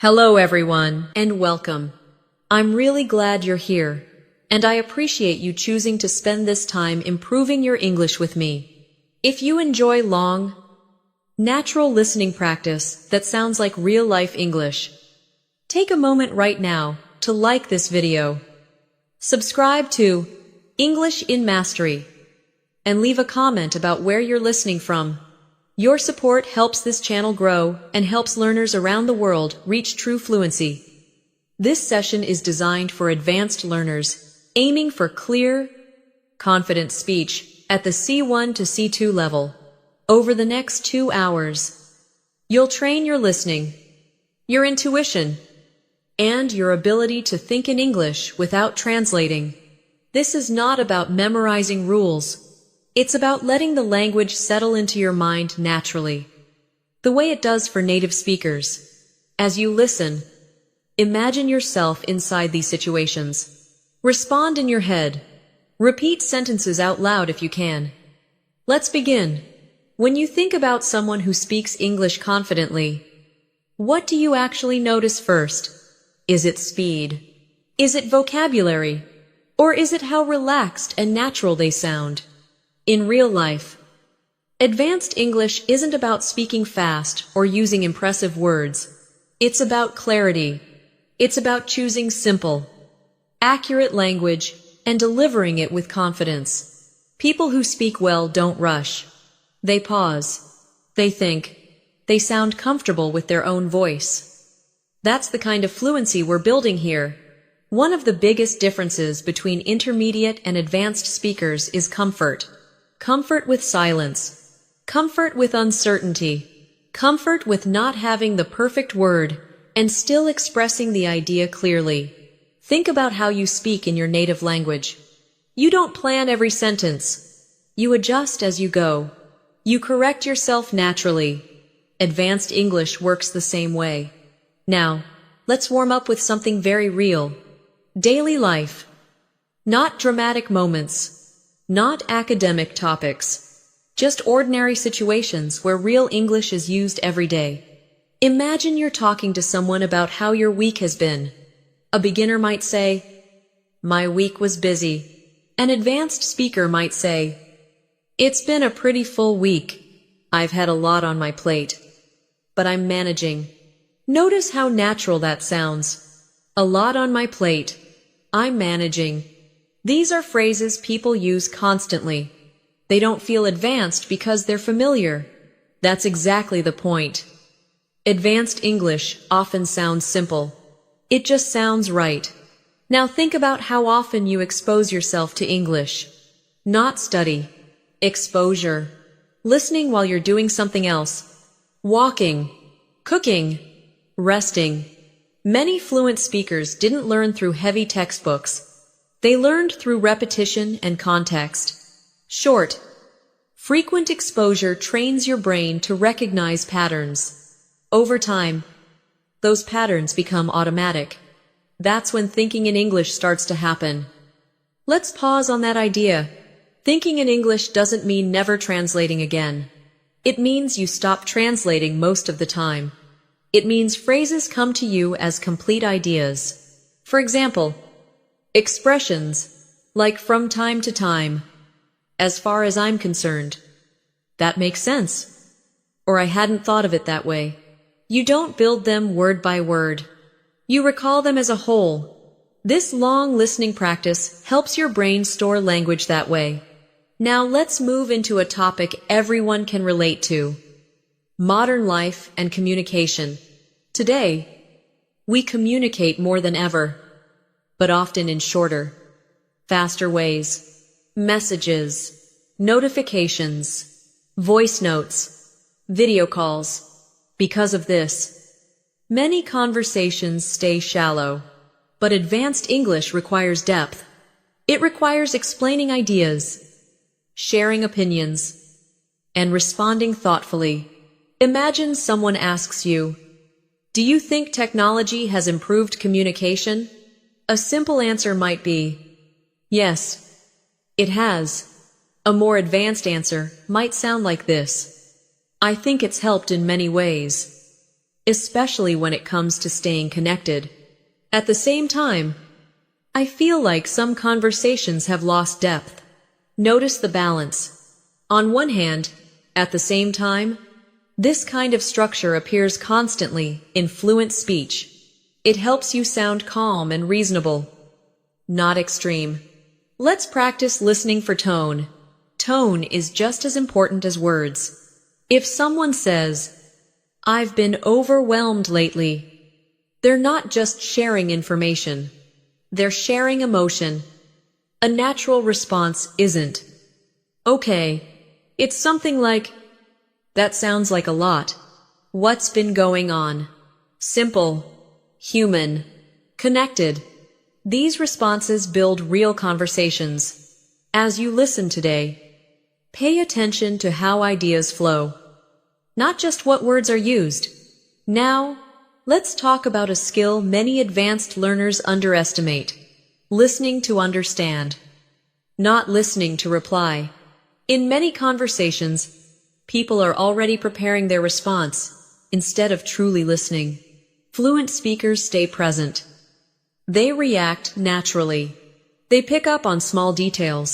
Hello everyone, and welcome. I'm really glad you're here, and I appreciate you choosing to spend this time improving your English with me. If you enjoy long, natural listening practice that sounds like real-life English, take a moment right now to like this video, subscribe to English in Mastery, and leave a comment about where you're listening from. Your support helps this channel grow and helps learners around the world reach true fluency. This session is designed for advanced learners, aiming for clear, confident speech at the C1 to C2 level. Over the next 2 hours, you'll train your listening, your intuition, and your ability to think in English without translating. This is not about memorizing rules. It's about letting the language settle into your mind naturally, the way it does for native speakers. As you listen, imagine yourself inside these situations. Respond in your head. Repeat sentences out loud if you can. Let's begin. When you think about someone who speaks English confidently, what do you actually notice first? Is it speed? Is it vocabulary? Or is it how relaxed and natural they sound? In real life, advanced English isn't about speaking fast or using impressive words. It's about clarity. It's about choosing simple, accurate language and delivering it with confidence. People who speak well don't rush. They pause. They think. They sound comfortable with their own voice. That's the kind of fluency we're building here. One of the biggest differences between intermediate and advanced speakers is comfort. Comfort with silence, comfort with uncertainty, comfort with not having the perfect word and still expressing the idea clearly. Think about how you speak in your native language. You don't plan every sentence. You adjust as you go. You correct yourself naturally. Advanced English works the same way. Now, let's warm up with something very real. Daily life. Not dramatic moments. Not academic topics, just ordinary situations where real English is used every day. Imagine you're talking to someone about how your week has been. A beginner might say, "My week was busy." An advanced speaker might say, "It's been a pretty full week. I've had a lot on my plate, but I'm managing." Notice how natural that sounds. A lot on my plate. I'm managing. These are phrases people use constantly. They don't feel advanced because they're familiar. That's exactly the point. Advanced English often sounds simple. It just sounds right. Now think about how often you expose yourself to English. Not study. Exposure. Listening while you're doing something else. Walking. Cooking. Resting. Many fluent speakers didn't learn through heavy textbooks. They learned through repetition and context. Short, frequent exposure trains your brain to recognize patterns. Over time, those patterns become automatic. That's when thinking in English starts to happen. Let's pause on that idea. Thinking in English doesn't mean never translating again. It means you stop translating most of the time. It means phrases come to you as complete ideas. For example, expressions like "from time to time," "as far as I'm concerned," "that makes sense," or "I hadn't thought of it that way." You don't build them word by word. You recall them as a whole. This long listening practice helps your brain store language that way. Now let's move into a topic everyone can relate to: modern life and communication. Today, we communicate more than ever, but often in shorter, faster ways. Messages, notifications, voice notes, video calls. Because of this, many conversations stay shallow. But advanced English requires depth. It requires explaining ideas, sharing opinions, and responding thoughtfully. Imagine someone asks you, "Do you think technology has improved communication?" A simple answer might be, "Yes, it has." A more advanced answer might sound like this: "I think it's helped in many ways." especially when it comes to staying connected. At the same time, I feel like some conversations have lost depth. Notice the balance. On one hand, at the same time, this kind of structure appears constantly in fluent speech. It helps you sound calm and reasonable, not extreme. Let's practice listening for tone. Tone is just as important as words. If someone says, "I've been overwhelmed lately," they're not just sharing information. They're sharing emotion. A natural response isn't, "Okay." It's something like, "That sounds like a lot. What's been going on?" Simple, human, connected. These responses build real conversations. As you listen today, pay attention to how ideas flow, not just what words are used. Now, let's talk about a skill many advanced learners underestimate: listening to understand, not listening to reply. In many conversations, people are already preparing their response instead of truly listening. Fluent speakers stay present. They react naturally. They pick up on small details.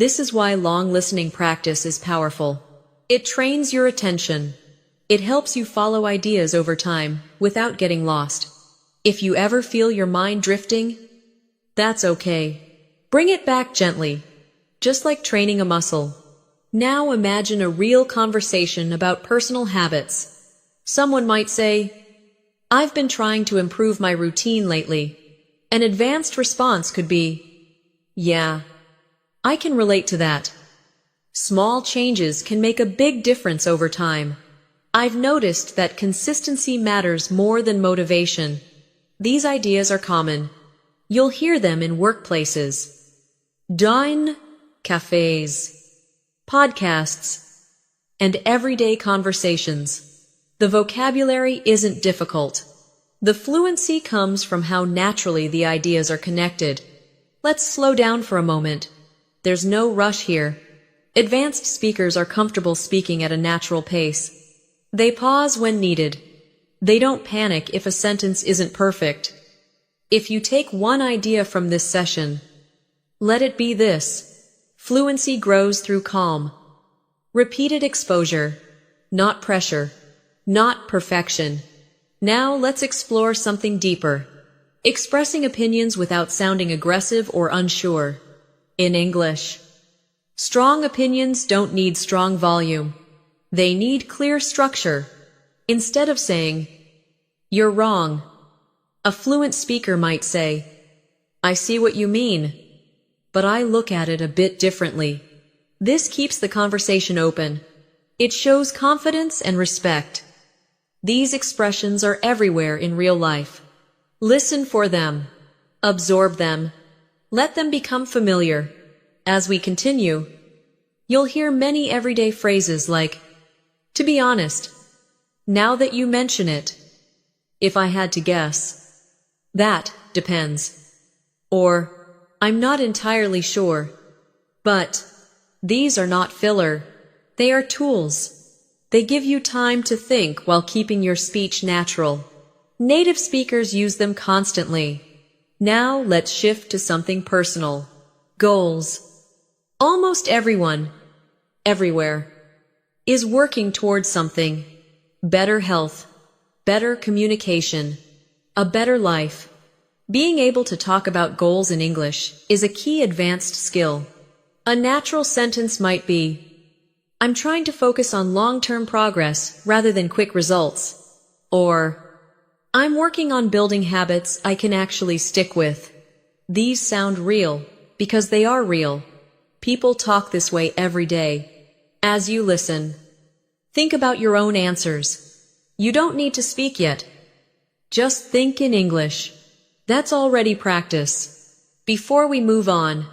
This is why long listening practice is powerful. It trains your attention. It helps you follow ideas over time without getting lost. If you ever feel your mind drifting, that's okay. Bring it back gently, just like training a muscle. Now imagine a real conversation about personal habits. Someone might say, "I've been trying to improve my routine lately." An advanced response could be, "Yeah, I can relate to that." Small changes can make a big difference over time. I've noticed that consistency matters more than motivation. These ideas are common. You'll hear them in workplaces, dine, cafes, podcasts, and everyday conversations. The vocabulary isn't difficult. The fluency comes from how naturally the ideas are connected. Let's slow down for a moment. There's no rush here. Advanced speakers are comfortable speaking at a natural pace. They pause when needed. They don't panic if a sentence isn't perfect. If you take one idea from this session, let it be this: fluency grows through calm. Repeated exposure, not pressure, not perfection. Now let's explore something deeper. Expressing opinions without sounding aggressive or unsure. In English, strong opinions don't need strong volume. They need clear structure. Instead of saying, "You're wrong," a fluent speaker might say, "I see what you mean, but I look at it a bit differently." This keeps the conversation open. It shows confidence and respect. These expressions are everywhere in real life. Listen for them. Absorb them. Let them become familiar. As we continue, you'll hear many everyday phrases like, "To be honest, now that you mention it, if I had to guess, that depends," or "I'm not entirely sure." But these are not filler. They are tools. They give you time to think while keeping your speech natural. Native speakers use them constantly. Now let's shift to something personal. Goals. Almost everyone, everywhere, is working towards something: better health, better communication, a better life. Being able to talk about goals in English is a key advanced skill. A natural sentence might be, "I'm trying to focus on long-term progress rather than quick results," or "I'm working on building habits I can actually stick with." These sound real because they are real. People talk this way every day. As you listen, think about your own answers. You don't need to speak yet. Just think in English. That's already practice. Before we move on,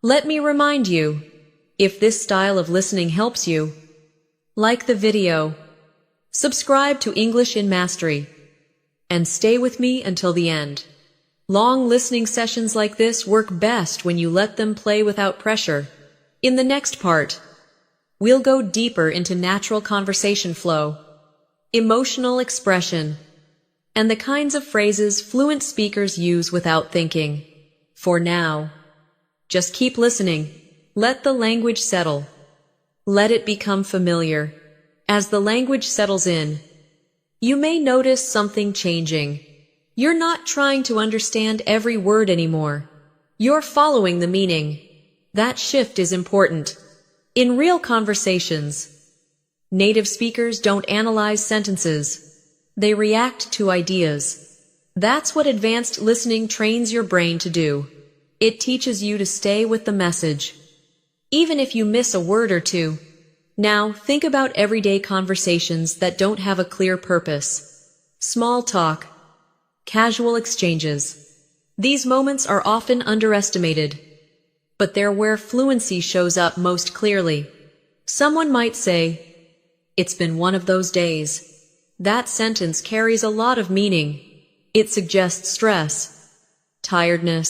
let me remind you, if this style of listening helps you, like the video, subscribe to English in Mastery, and stay with me until the end. Long listening sessions like this work best when you let them play without pressure. In the next part, we'll go deeper into natural conversation flow. emotional expression, and the kinds of phrases fluent speakers use without thinking. For now, just keep listening. Let the language settle. Let it become familiar. As the language settles in, you may notice something changing. You're not trying to understand every word anymore. You're following the meaning. That shift is important. In real conversations, native speakers don't analyze sentences. They react to ideas. That's what advanced listening trains your brain to do. It teaches you to stay with the message, even if you miss a word or two. Now, think about everyday conversations that don't have a clear purpose. Small talk, casual exchanges. These moments are often underestimated, but they're where fluency shows up most clearly. Someone might say, "It's been one of those days." That sentence carries a lot of meaning. It suggests stress, tiredness,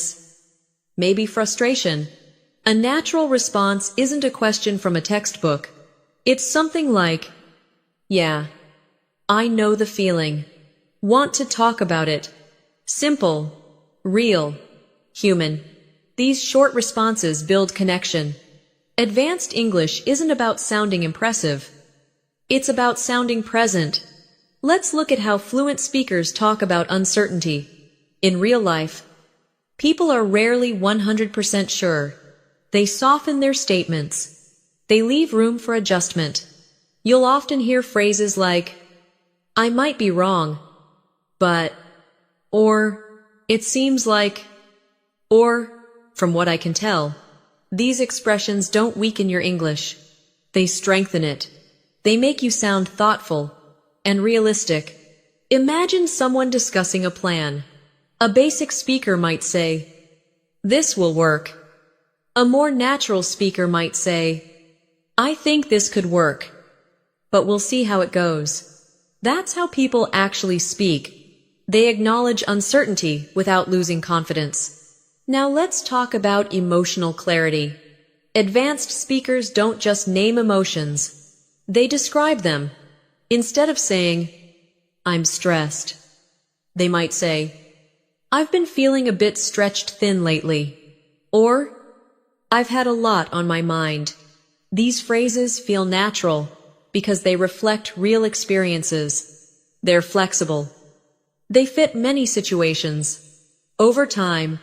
maybe frustration. A natural response isn't a question from a textbook. It's something like, "Yeah, I know the feeling. Want to talk about it." Simple, real, human. These short responses build connection. Advanced English isn't about sounding impressive. It's about sounding present. Let's look at how fluent speakers talk about uncertainty. In real life, people are rarely 100% sure. They soften their statements. They leave room for adjustment. You'll often hear phrases like, "I might be wrong, but," or "it seems like," or "from what I can tell." These expressions don't weaken your English. They strengthen it. They make you sound thoughtful and realistic. Imagine someone discussing a plan. A basic speaker might say, "This will work." A more natural speaker might say, "I think this could work, but we'll see how it goes." That's how people actually speak. They acknowledge uncertainty without losing confidence. Now let's talk about emotional clarity. Advanced speakers don't just name emotions. They describe them. Instead of saying, "I'm stressed," they might say, "I've been feeling a bit stretched thin lately," or "I've had a lot on my mind." These phrases feel natural because they reflect real experiences. They're flexible. They fit many situations. Over time,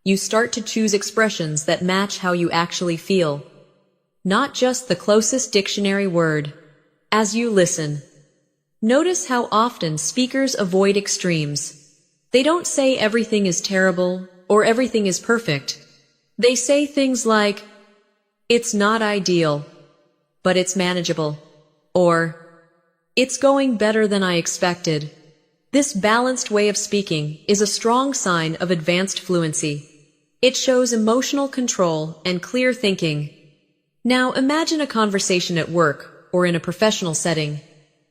you start to choose expressions that match how you actually feel, not just the closest dictionary word. As you listen, notice how often speakers avoid extremes. They don't say everything is terrible or everything is perfect. They say things like, "It's not ideal, but it's manageable," or "It's going better than I expected." This balanced way of speaking is a strong sign of advanced fluency. It shows emotional control and clear thinking. Now imagine a conversation at work or in a professional setting.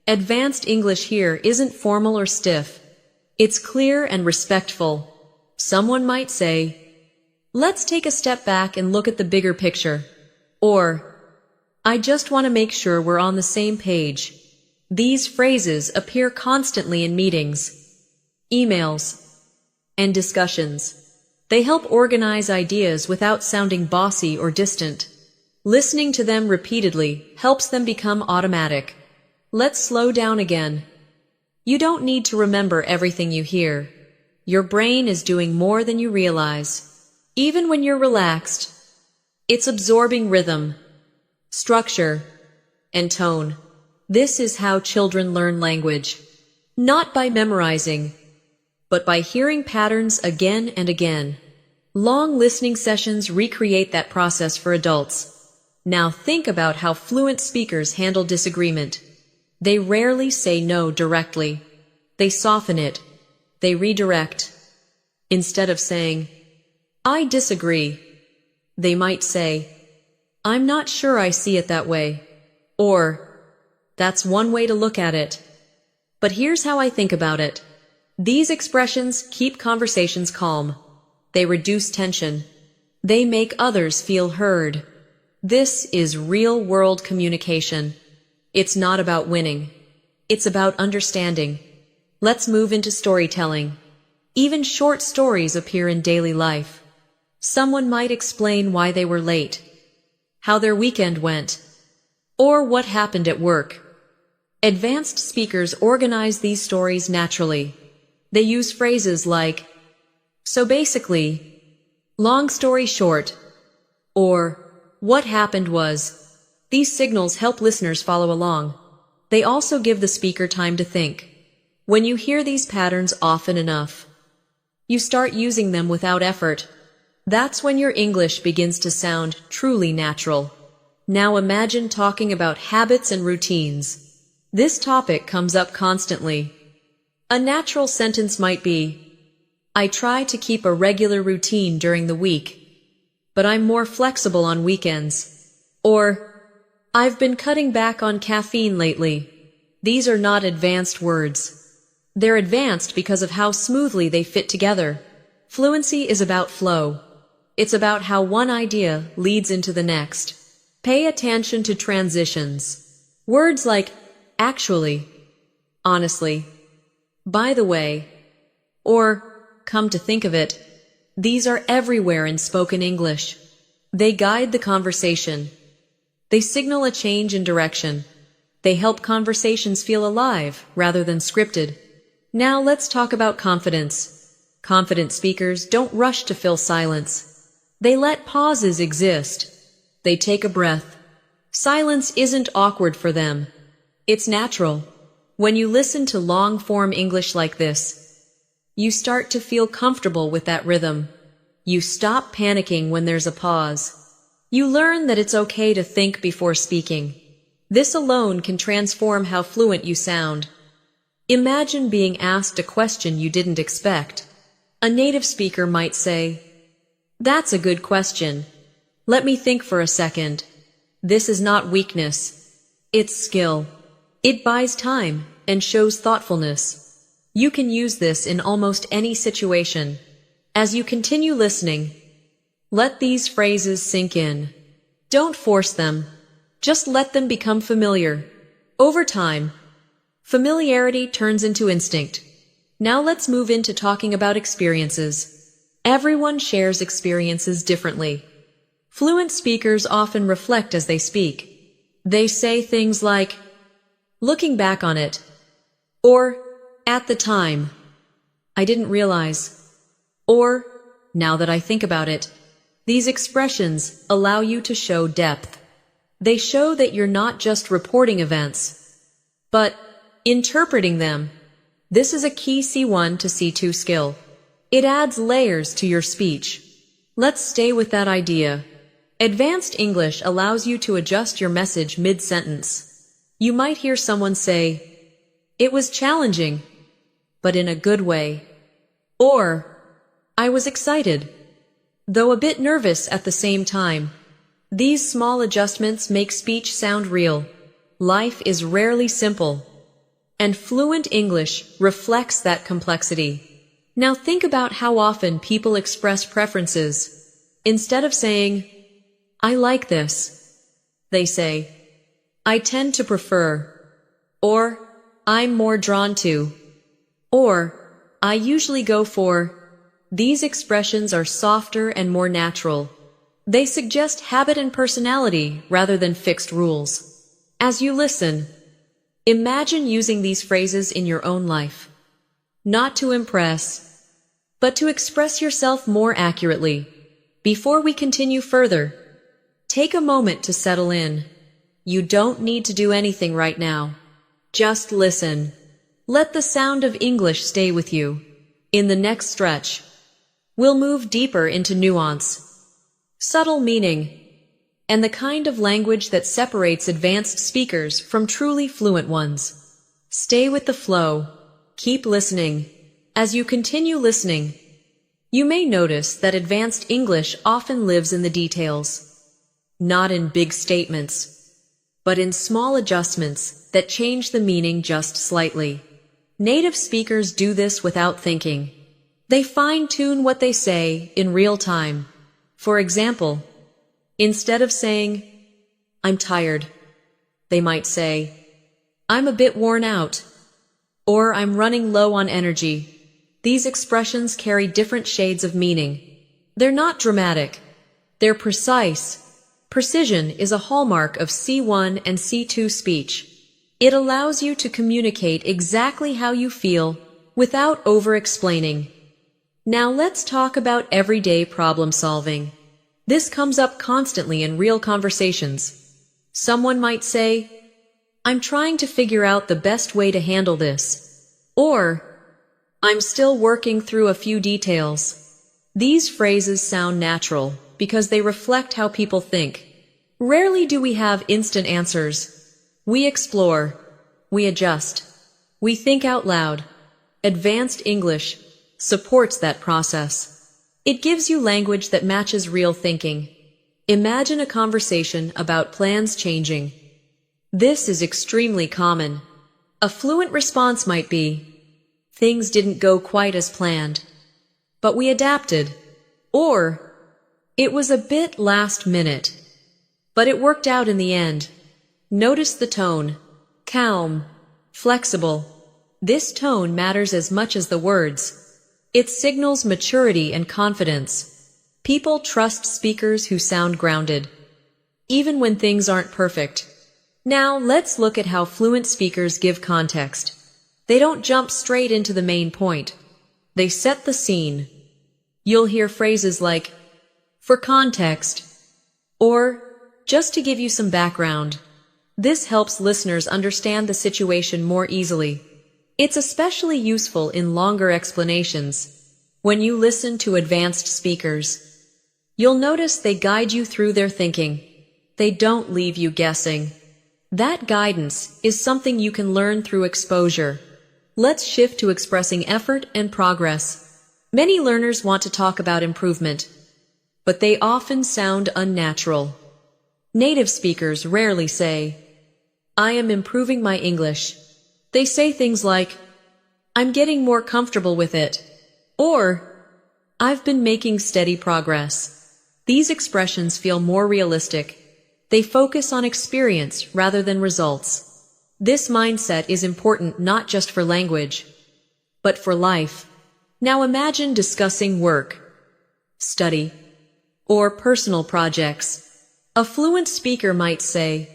Advanced English here isn't formal or stiff. It's clear and respectful. Someone might say, "Let's take a step back and look at the bigger picture." Or, "I just want to make sure we're on the same page." These phrases appear constantly in meetings, emails, and discussions. They help organize ideas without sounding bossy or distant. Listening to them repeatedly helps them become automatic. Let's slow down again. You don't need to remember everything you hear. Your brain is doing more than you realize. Even when you're relaxed, it's absorbing rhythm, structure, and tone. This is how children learn language. Not by memorizing, but by hearing patterns again and again. Long listening sessions recreate that process for adults. Now think about how fluent speakers handle disagreement. They rarely say no directly. They soften it. They redirect. Instead of saying, "I disagree," they might say, "I'm not sure I see it that way," or "That's one way to look at it, but here's how I think about it." These expressions keep conversations calm. They reduce tension. They make others feel heard. This is real-world communication. It's not about winning. It's about understanding. Let's move into storytelling. Even short stories appear in daily life. Someone might explain why they were late, how their weekend went, or what happened at work. Advanced speakers organize these stories naturally. They use phrases like, "So basically," "long story short," or "what happened was." These signals help listeners follow along. They also give the speaker time to think. When you hear these patterns often enough, you start using them without effort. That's when your English begins to sound truly natural. Now imagine talking about habits and routines. This topic comes up constantly. A natural sentence might be, "I try to keep a regular routine during the week, but I'm more flexible on weekends." Or, "I've been cutting back on caffeine lately." These are not advanced words. They're advanced because of how smoothly they fit together. Fluency is about flow. It's about how one idea leads into the next. Pay attention to transitions. Words like "actually," "honestly," "by the way," or "come to think of it." These are everywhere in spoken English. They guide the conversation. They signal a change in direction. They help conversations feel alive rather than scripted. Now let's talk about confidence. Confident speakers don't rush to fill silence. They let pauses exist. They take a breath. Silence isn't awkward for them. It's natural. When you listen to long-form English like this, you start to feel comfortable with that rhythm. You stop panicking when there's a pause. You learn that it's okay to think before speaking. This alone can transform how fluent you sound. Imagine being asked a question you didn't expect. A native speaker might say, "That's a good question. Let me think for a second." This is not weakness. It's skill. It buys time and shows thoughtfulness. You can use this in almost any situation. As you continue listening, let these phrases sink in. Don't force them. Just let them become familiar. Over time, familiarity turns into instinct. Now let's move into talking about experiences. Everyone shares experiences differently. Fluent speakers often reflect as they speak. They say things like, "looking back on it," or "at the time," "I didn't realize," or "now that I think about it." These expressions allow you to show depth. They show that you're not just reporting events, but interpreting them. This is a key C1 to C2 skill. It adds layers to your speech. Let's stay with that idea. Advanced English allows you to adjust your message mid-sentence. You might hear someone say, "It was challenging, but in a good way," or "I was excited, though a bit nervous at the same time." These small adjustments make speech sound real. Life is rarely simple, and fluent English reflects that complexity. Now think about how often people express preferences. Instead of saying, "I like this," they say, "I tend to prefer," or "I'm more drawn to," or "I usually go for." These expressions are softer and more natural. They suggest habit and personality rather than fixed rules. As you listen, imagine using these phrases in your own life. Not to impress, but to express yourself more accurately. Before we continue further, take a moment to settle in. You don't need to do anything right now. Just listen. Let the sound of English stay with you. In the next stretch, we'll move deeper into nuance, subtle meaning, and the kind of language that separates advanced speakers from truly fluent ones. Stay with the flow. Keep listening. As you continue listening, you may notice that advanced English often lives in the details. Not in big statements, but in small adjustments that change the meaning just slightly. Native speakers do this without thinking. They fine-tune what they say in real time. For example, instead of saying, "I'm tired," they might say, I'm a bit worn out, or I'm running low on energy. These expressions carry different shades of meaning. They're not dramatic. They're precise. Precision is a hallmark of C1 and C2 speech. It allows you to communicate exactly how you feel without over-explaining. Now let's talk about everyday problem solving. This comes up constantly in real conversations. Someone might say, "I'm trying to figure out the best way to handle this," or "I'm still working through a few details." These phrases sound natural because they reflect how people think. Rarely do we have instant answers. We explore. We adjust. We think out loud. Advanced English supports that process. It gives you language that matches real thinking. Imagine a conversation about plans changing. This is extremely common. A fluent response might be, "Things didn't go quite as planned, but we adapted," or "It was a bit last minute, but it worked out in the end." Notice the tone. Calm, flexible. This tone matters as much as the words. It signals maturity and confidence. People trust speakers who sound grounded, even when things aren't perfect. Now, let's look at how fluent speakers give context. They don't jump straight into the main point. They set the scene. You'll hear phrases like, "For context," or "Just to give you some background." This helps listeners understand the situation more easily. It's especially useful in longer explanations. When you listen to advanced speakers, you'll notice they guide you through their thinking. They don't leave you guessing. That guidance is something you can learn through exposure. Let's shift to expressing effort and progress. Many learners want to talk about improvement, but they often sound unnatural. Native speakers rarely say, "I am improving my English." They say things like, "I'm getting more comfortable with it," or "I've been making steady progress." These expressions feel more realistic. They focus on experience rather than results. This mindset is important not just for language, but for life. Now imagine discussing work, study, or personal projects. A fluent speaker might say,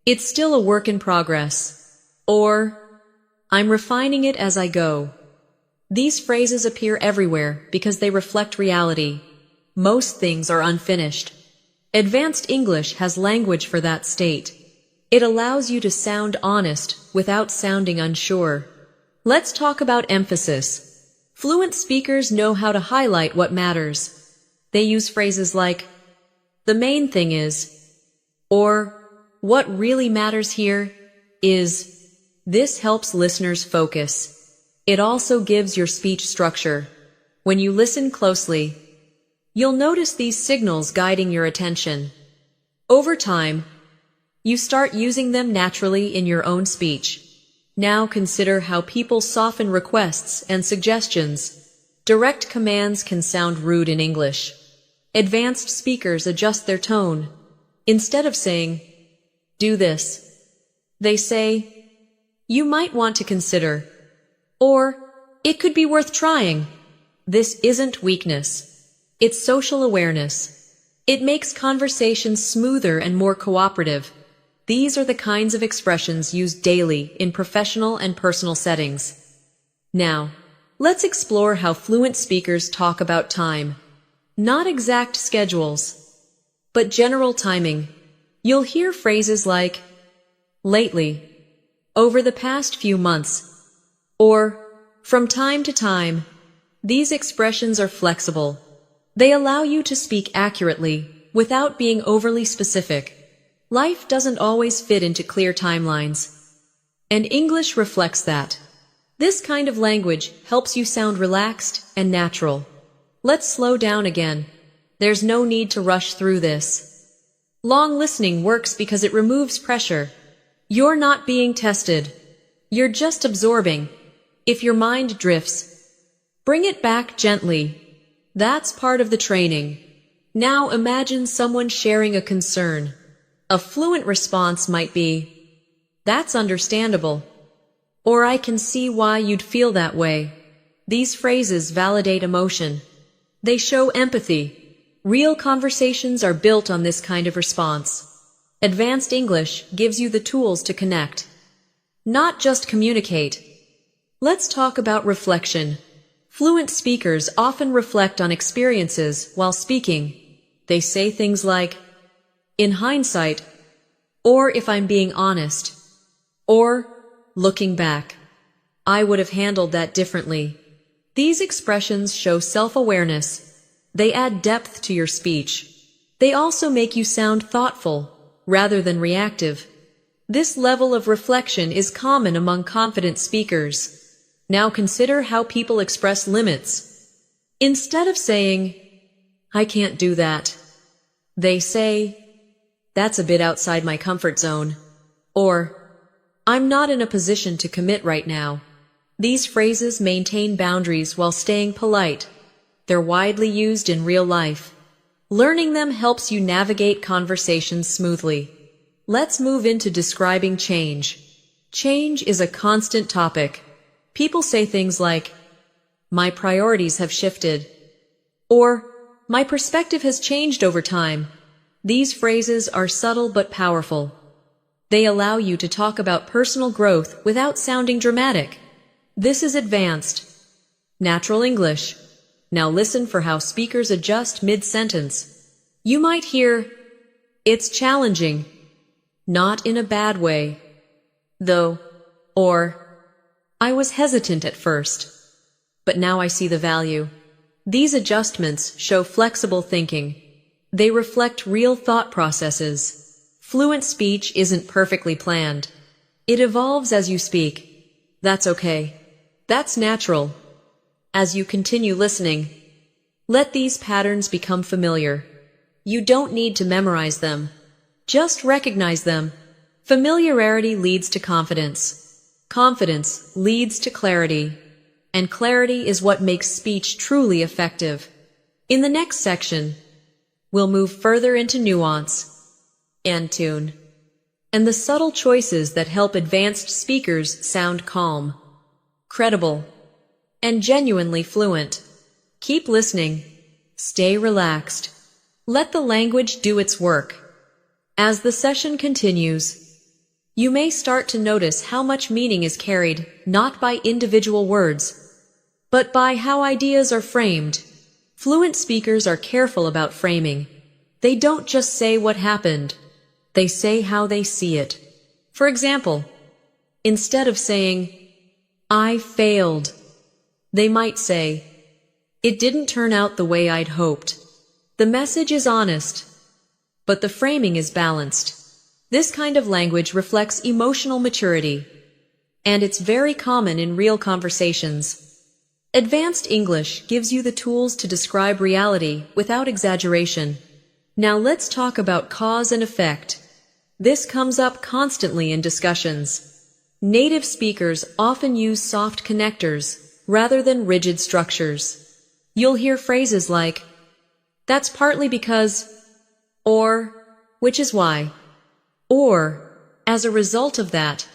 "It's still a work in progress," or "I'm refining it as I go." These phrases appear everywhere because they reflect reality. Most things are unfinished. Advanced English has language for that state. It allows you to sound honest without sounding unsure. Let's talk about emphasis. Fluent speakers know how to highlight what matters. They use phrases like, "The main thing is," or "What really matters here is." This helps listeners focus. It also gives your speech structure. When you listen closely, you'll notice these signals guiding your attention. Over time, you start using them naturally in your own speech. Now consider how people soften requests and suggestions. Direct commands can sound rude in English. Advanced speakers adjust their tone. Instead of saying, "Do this," they say, "You might want to consider," or "It could be worth trying." This isn't weakness. It's social awareness. It makes conversations smoother and more cooperative. These are the kinds of expressions used daily in professional and personal settings. Now, let's explore how fluent speakers talk about time. Not exact schedules, but general timing. You'll hear phrases like, "Lately," "Over the past few months," or "From time to time." These expressions are flexible. They allow you to speak accurately without being overly specific. Life doesn't always fit into clear timelines, and English reflects that. This kind of language helps you sound relaxed and natural. Let's slow down again. There's no need to rush through this. Long listening works because it removes pressure. You're not being tested. You're just absorbing. If your mind drifts, bring it back gently. That's part of the training. Now imagine someone sharing a concern. A fluent response might be, That's understandable. Or I can see why you'd feel that way. These phrases validate emotion. They show empathy. Real conversations are built on this kind of response. Advanced English gives you the tools to connect, not just communicate. Let's talk about reflection. Fluent speakers often reflect on experiences while speaking. They say things like, in hindsight, or if I'm being honest, or looking back, I would have handled that differently. These expressions show self-awareness. They add depth to your speech. They also make you sound thoughtful rather than reactive. This level of reflection is common among confident speakers. Now consider how people express limits. Instead of saying, I can't do that, they say, that's a bit outside my comfort zone, or I'm not in a position to commit right now. These phrases maintain boundaries while staying polite. They're widely used in real life. Learning them helps you navigate conversations smoothly. Let's move into describing change. Change is a constant topic. People say things like, my priorities have shifted, or my perspective has changed over time. These phrases are subtle but powerful. They allow you to talk about personal growth without sounding dramatic. This is advanced, natural English. Now listen for how speakers adjust mid-sentence. You might hear, it's challenging, not in a bad way, though, or I was hesitant at first, but now I see the value. These adjustments show flexible thinking. They reflect real thought processes. Fluent speech isn't perfectly planned. It evolves as you speak. That's okay. That's natural. As you continue listening, let these patterns become familiar. You don't need to memorize them. Just recognize them. Familiarity leads to confidence. Confidence leads to clarity. And clarity is what makes speech truly effective. In the next section, we'll move further into nuance and tune, and the subtle choices that help advanced speakers sound calm, credible, and genuinely fluent. Keep listening. Stay relaxed. Let the language do its work. As the session continues, you may start to notice how much meaning is carried not by individual words, but by how ideas are framed. Fluent speakers are careful about framing. They don't just say what happened. They say how they see it. For example, instead of saying, I failed, they might say, it didn't turn out the way I'd hoped. The message is honest, but the framing is balanced. This kind of language reflects emotional maturity, and it's very common in real conversations. Advanced English gives you the tools to describe reality without exaggeration. Now let's talk about cause and effect. This comes up constantly in discussions. Native speakers often use soft connectors rather than rigid structures. You'll hear phrases like, that's partly because, or, which is why, or, as a result of that.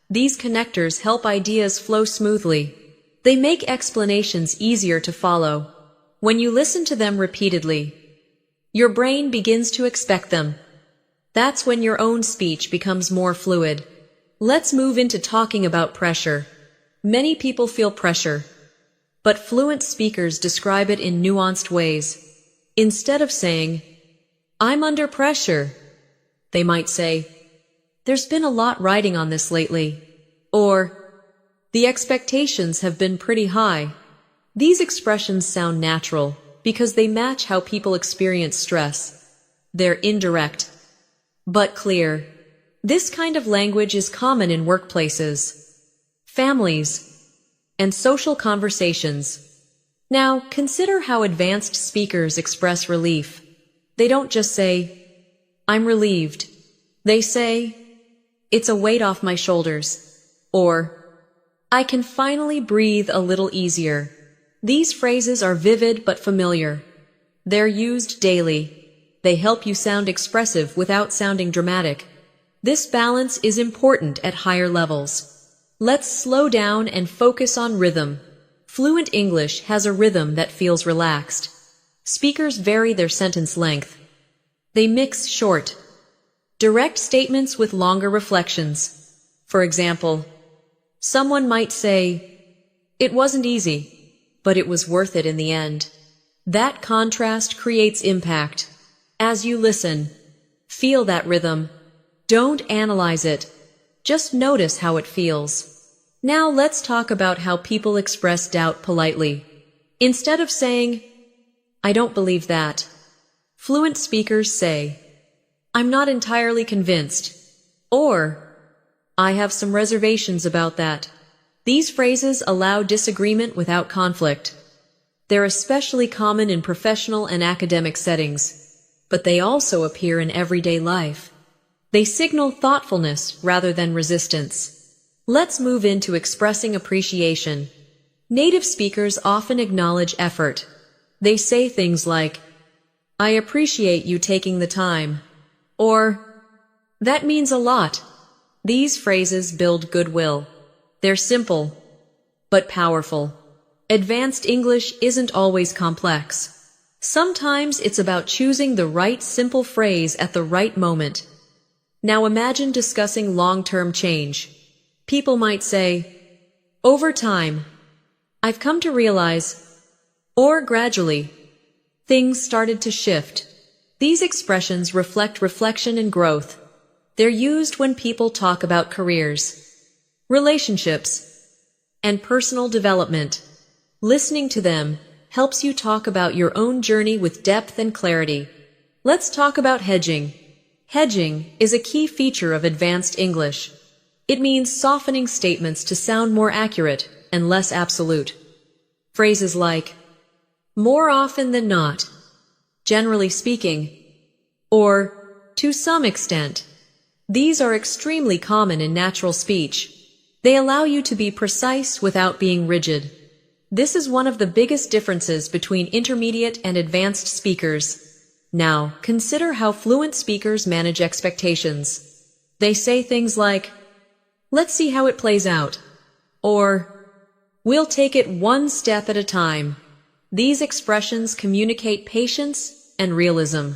These connectors help ideas flow smoothly. They make explanations easier to follow. When you listen to them repeatedly, your brain begins to expect them. That's when your own speech becomes more fluid. Let's move into talking about pressure. Many people feel pressure, but fluent speakers describe it in nuanced ways. Instead of saying, I'm under pressure, they might say, there's been a lot riding on this lately, or the expectations have been pretty high. These expressions sound natural because they match how people experience stress. They're indirect, but clear. This kind of language is common in workplaces, families, and social conversations. Now, consider how advanced speakers express relief. They don't just say, I'm relieved. They say, it's a weight off my shoulders, or I can finally breathe a little easier. These phrases are vivid but familiar. They're used daily. They help you sound expressive without sounding dramatic. This balance is important at higher levels. Let's slow down and focus on rhythm. Fluent English has a rhythm that feels relaxed. Speakers vary their sentence length. They mix short, direct statements with longer reflections. For example, someone might say, "It wasn't easy, but it was worth it in the end." That contrast creates impact. As you listen, feel that rhythm. Don't analyze it. Just notice how it feels. Now let's talk about how people express doubt politely. Instead of saying, "I don't believe that," fluent speakers say, "I'm not entirely convinced," or "I have some reservations about that." These phrases allow disagreement without conflict. They're especially common in professional and academic settings, but they also appear in everyday life. They signal thoughtfulness rather than resistance. Let's move into expressing appreciation. Native speakers often acknowledge effort. They say things like, "I appreciate you taking the time," or "That means a lot." These phrases build goodwill. They're simple, but powerful. Advanced English isn't always complex. Sometimes it's about choosing the right simple phrase at the right moment. Now imagine discussing long-term change. People might say, "Over time, I've come to realize," or "gradually, things started to shift." These expressions reflect reflection and growth. They're used when people talk about careers, relationships, and personal development. Listening to them helps you talk about your own journey with depth and clarity. Let's talk about hedging. Hedging is a key feature of advanced English. It means softening statements to sound more accurate and less absolute. Phrases like, "more often than not," "generally speaking," or "to some extent." These are extremely common in natural speech. They allow you to be precise without being rigid. This is one of the biggest differences between intermediate and advanced speakers. Now, consider how fluent speakers manage expectations. They say things like, "Let's see how it plays out," or "We'll take it one step at a time." These expressions communicate patience and realism.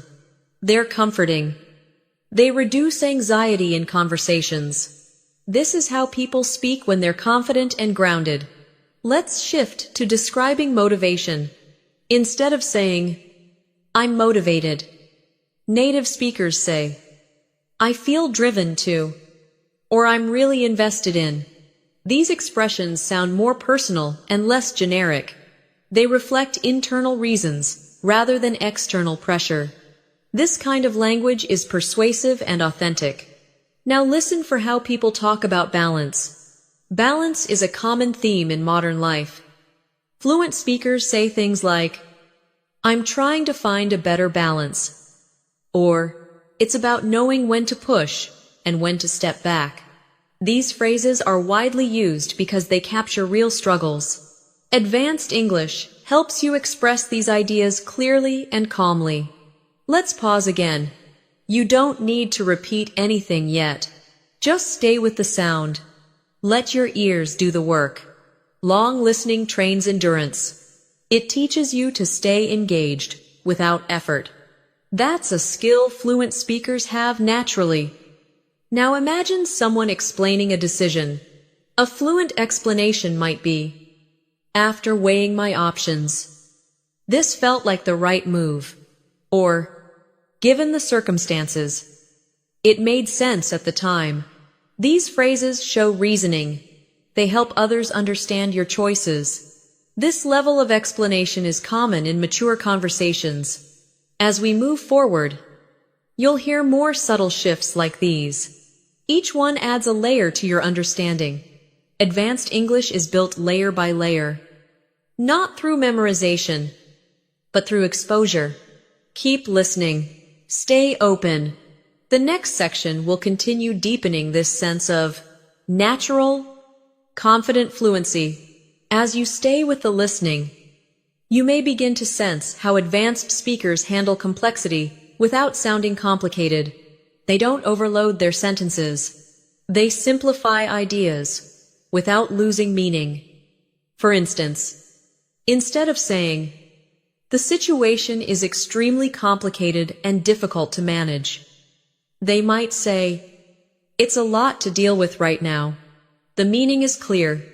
They're comforting. They reduce anxiety in conversations. This is how people speak when they're confident and grounded. Let's shift to describing motivation. Instead of saying, "I'm motivated," native speakers say, "I feel driven to," or "I'm really invested in." These expressions sound more personal and less generic. They reflect internal reasons rather than external pressure. This kind of language is persuasive and authentic. Now listen for how people talk about balance. Balance is a common theme in modern life. Fluent speakers say things like, "I'm trying to find a better balance," or "It's about knowing when to push and when to step back." These phrases are widely used because they capture real struggles. Advanced English helps you express these ideas clearly and calmly. Let's pause again. You don't need to repeat anything yet. Just stay with the sound. Let your ears do the work. Long listening trains endurance. It teaches you to stay engaged without effort. That's a skill fluent speakers have naturally. Now imagine someone explaining a decision. A fluent explanation might be, "After weighing my options, this felt like the right move," or "Given the circumstances, it made sense at the time." These phrases show reasoning. They help others understand your choices. This level of explanation is common in mature conversations. As we move forward, you'll hear more subtle shifts like these. Each one adds a layer to your understanding. Advanced English is built layer by layer, not through memorization, but through exposure. Keep listening. Stay open. The next section will continue deepening this sense of natural, confident fluency. As you stay with the listening, you may begin to sense how advanced speakers handle complexity without sounding complicated. They don't overload their sentences. They simplify ideas without losing meaning. For instance, instead of saying, "The situation is extremely complicated and difficult to manage," they might say, "It's a lot to deal with right now. The meaning is clear.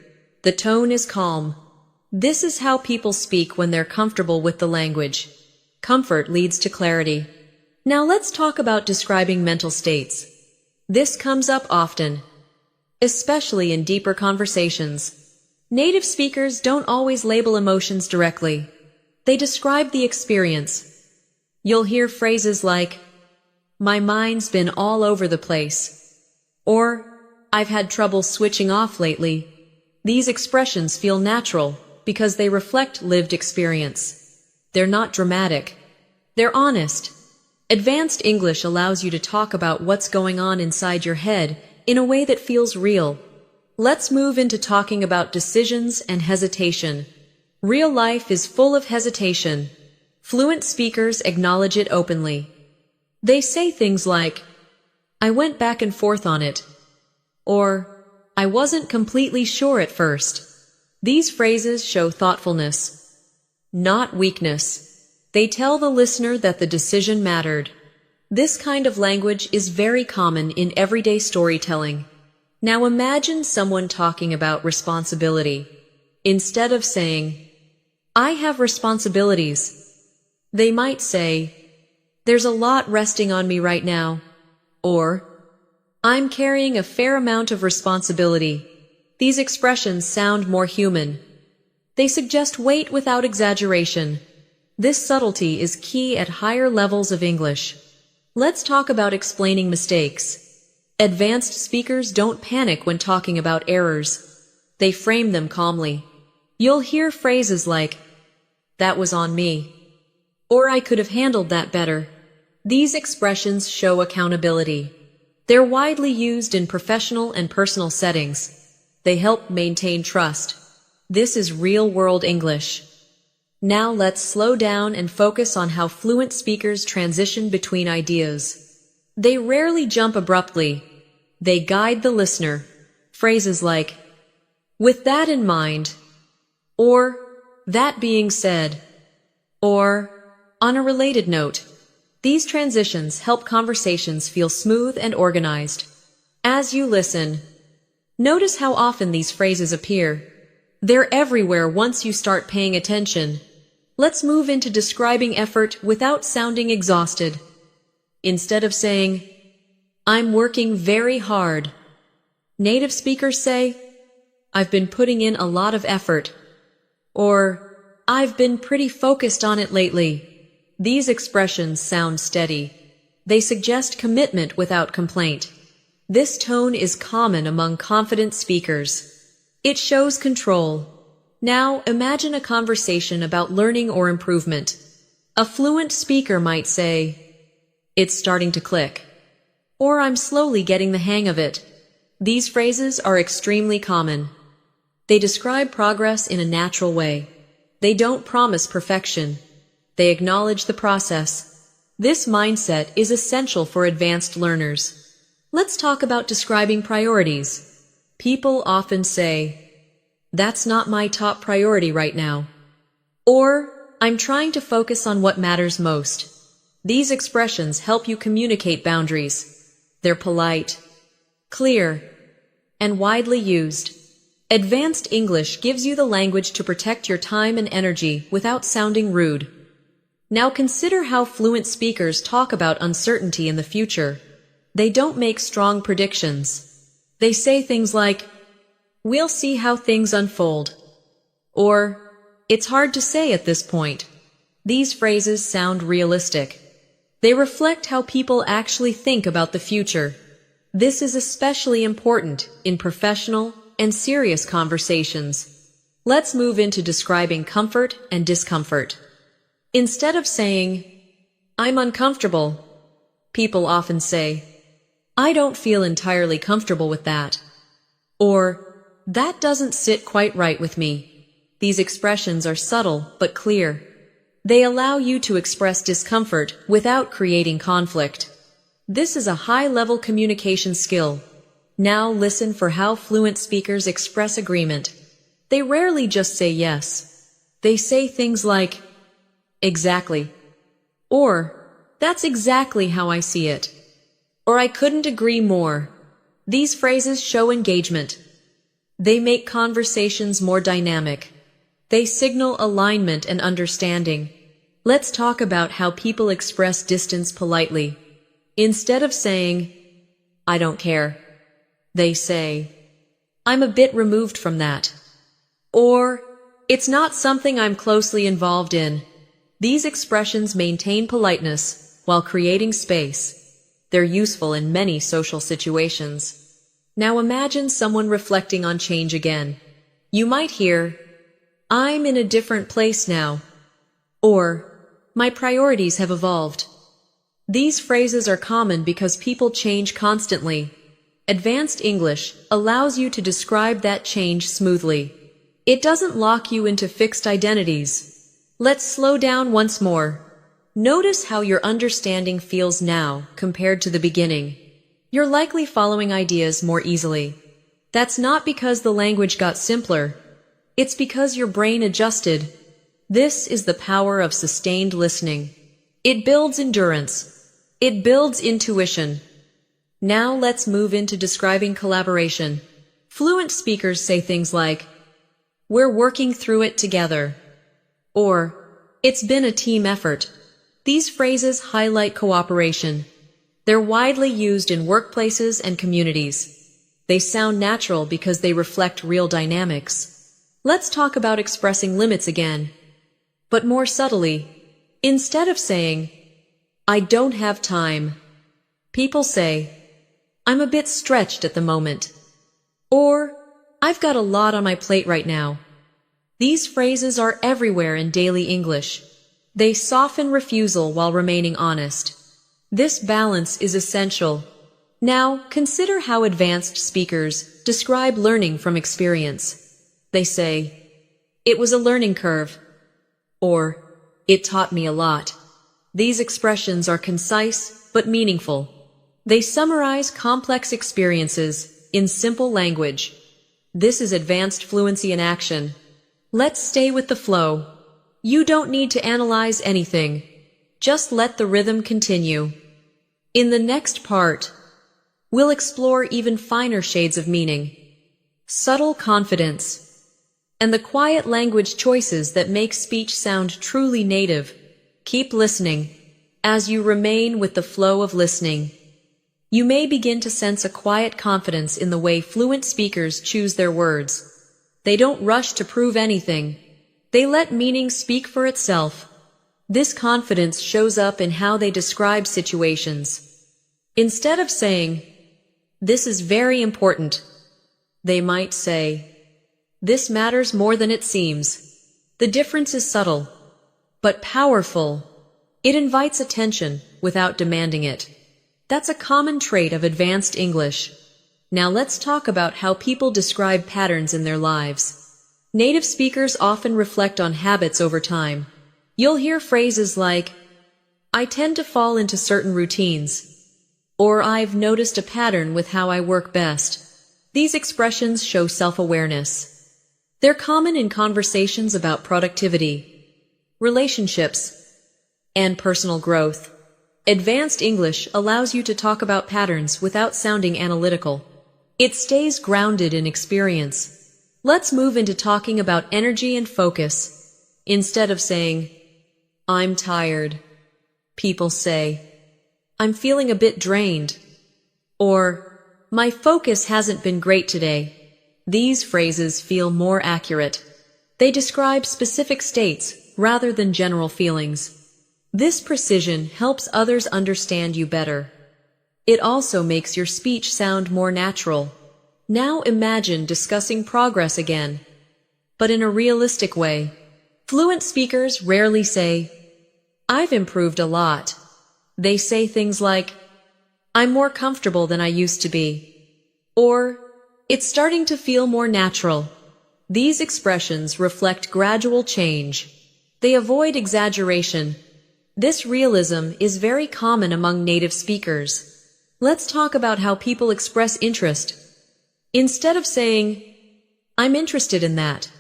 The tone is calm." This is how people speak when they're comfortable with the language. Comfort leads to clarity. Now let's talk about describing mental states. This comes up often, especially in deeper conversations. Native speakers don't always label emotions directly. They describe the experience. You'll hear phrases like, "My mind's been all over the place," or "I've had trouble switching off lately." These expressions feel natural because they reflect lived experience. They're not dramatic. They're honest. Advanced English allows you to talk about what's going on inside your head in a way that feels real. Let's move into talking about decisions and hesitation. Real life is full of hesitation. Fluent speakers acknowledge it openly. They say things like, "I went back and forth on it," or "I wasn't completely sure at first." These phrases show thoughtfulness, not weakness. They tell the listener that the decision mattered. This kind of language is very common in everyday storytelling. Now imagine someone talking about responsibility. Instead of saying, "I have responsibilities," they might say, "There's a lot resting on me right now," or "I'm carrying a fair amount of responsibility." These expressions sound more human. They suggest weight without exaggeration. This subtlety is key at higher levels of English. Let's talk about explaining mistakes. Advanced speakers don't panic when talking about errors. They frame them calmly. You'll hear phrases like, "That was on me," or "I could have handled that better." These expressions show accountability. They're widely used in professional and personal settings. They help maintain trust. This is real-world English. Now let's slow down and focus on how fluent speakers transition between ideas. They rarely jump abruptly. They guide the listener. Phrases like, "With that in mind," or "That being said," or "On a related note." These transitions help conversations feel smooth and organized. As you listen, notice how often these phrases appear. They're everywhere once you start paying attention. Let's move into describing effort without sounding exhausted. Instead of saying, "I'm working very hard," native speakers say, "I've been putting in a lot of effort," or "I've been pretty focused on it lately." These expressions sound steady. They suggest commitment without complaint. This tone is common among confident speakers. It shows control. Now imagine a conversation about learning or improvement. A fluent speaker might say, "It's starting to click," or "I'm slowly getting the hang of it." These phrases are extremely common. They describe progress in a natural way. They don't promise perfection. They acknowledge the process. This mindset is essential for advanced learners. Let's talk about describing priorities. People often say, "That's not my top priority right now," or "I'm trying to focus on what matters most." These expressions help you communicate boundaries. They're polite, clear, and widely used. Advanced English gives you the language to protect your time and energy without sounding rude. Now consider how fluent speakers talk about uncertainty in the future. They don't make strong predictions. They say things like, "We'll see how things unfold," or "It's hard to say at this point." These phrases sound realistic. They reflect how people actually think about the future. This is especially important in professional and serious conversations. Let's move into describing comfort and discomfort. Instead of saying, "I'm uncomfortable," people often say, "I don't feel entirely comfortable with that," or "That doesn't sit quite right with me." These expressions are subtle but clear. They allow you to express discomfort without creating conflict. This is a high-level communication skill. Now listen for how fluent speakers express agreement. They rarely just say yes. They say things like, exactly, or that's exactly how I see it, or I couldn't agree more. These phrases show engagement. They make conversations more dynamic. They signal alignment and understanding. Let's talk about how people express distance politely. Instead of saying, I don't care, they say, I'm a bit removed from that. Or, it's not something I'm closely involved in. These expressions maintain politeness while creating space. They're useful in many social situations. Now imagine someone reflecting on change again. You might hear, I'm in a different place now, or my priorities have evolved. These phrases are common because people change constantly. Advanced English allows you to describe that change smoothly. It doesn't lock you into fixed identities. Let's slow down once more. Notice how your understanding feels now compared to the beginning. You're likely following ideas more easily. That's not because the language got simpler. It's because your brain adjusted. This is the power of sustained listening. It builds endurance. It builds intuition. Now let's move into describing collaboration. Fluent speakers say things like, we're working through it together, or it's been a team effort. These phrases highlight cooperation. They're widely used in workplaces and communities. They sound natural because they reflect real dynamics. Let's talk about expressing limits again, but more subtly. Instead of saying, I don't have time, people say, I'm a bit stretched at the moment, or I've got a lot on my plate right now. These phrases are everywhere in daily English. They soften refusal while remaining honest. This balance is essential. Now, consider how advanced speakers describe learning from experience. They say, it was a learning curve, or it taught me a lot. These expressions are concise but meaningful. They summarize complex experiences in simple language. This is advanced fluency in action. Let's stay with the flow. You don't need to analyze anything. Just let the rhythm continue. In the next part, we'll explore even finer shades of meaning, subtle confidence, and the quiet language choices that make speech sound truly native. Keep listening. As you remain with the flow of listening, you may begin to sense a quiet confidence in the way fluent speakers choose their words. They don't rush to prove anything. They let meaning speak for itself. This confidence shows up in how they describe situations. Instead of saying, this is very important, they might say, this matters more than it seems. The difference is subtle, but powerful. It invites attention without demanding it. That's a common trait of advanced English. Now let's talk about how people describe patterns in their lives. Native speakers often reflect on habits over time. You'll hear phrases like, I tend to fall into certain routines, or I've noticed a pattern with how I work best. These expressions show self-awareness. They're common in conversations about productivity, relationships, and personal growth. Advanced English allows you to talk about patterns without sounding analytical. It stays grounded in experience. Let's move into talking about energy and focus. Instead of saying, I'm tired, people say, I'm feeling a bit drained, or my focus hasn't been great today. These phrases feel more accurate. They describe specific states rather than general feelings. This precision helps others understand you better. It also makes your speech sound more natural. Now imagine discussing progress again, but in a realistic way. Fluent speakers rarely say, I've improved a lot. They say things like, I'm more comfortable than I used to be, or it's starting to feel more natural. These expressions reflect gradual change. They avoid exaggeration. This realism is very common among native speakers. Let's talk about how people express interest. Instead of saying, "I'm interested in that,"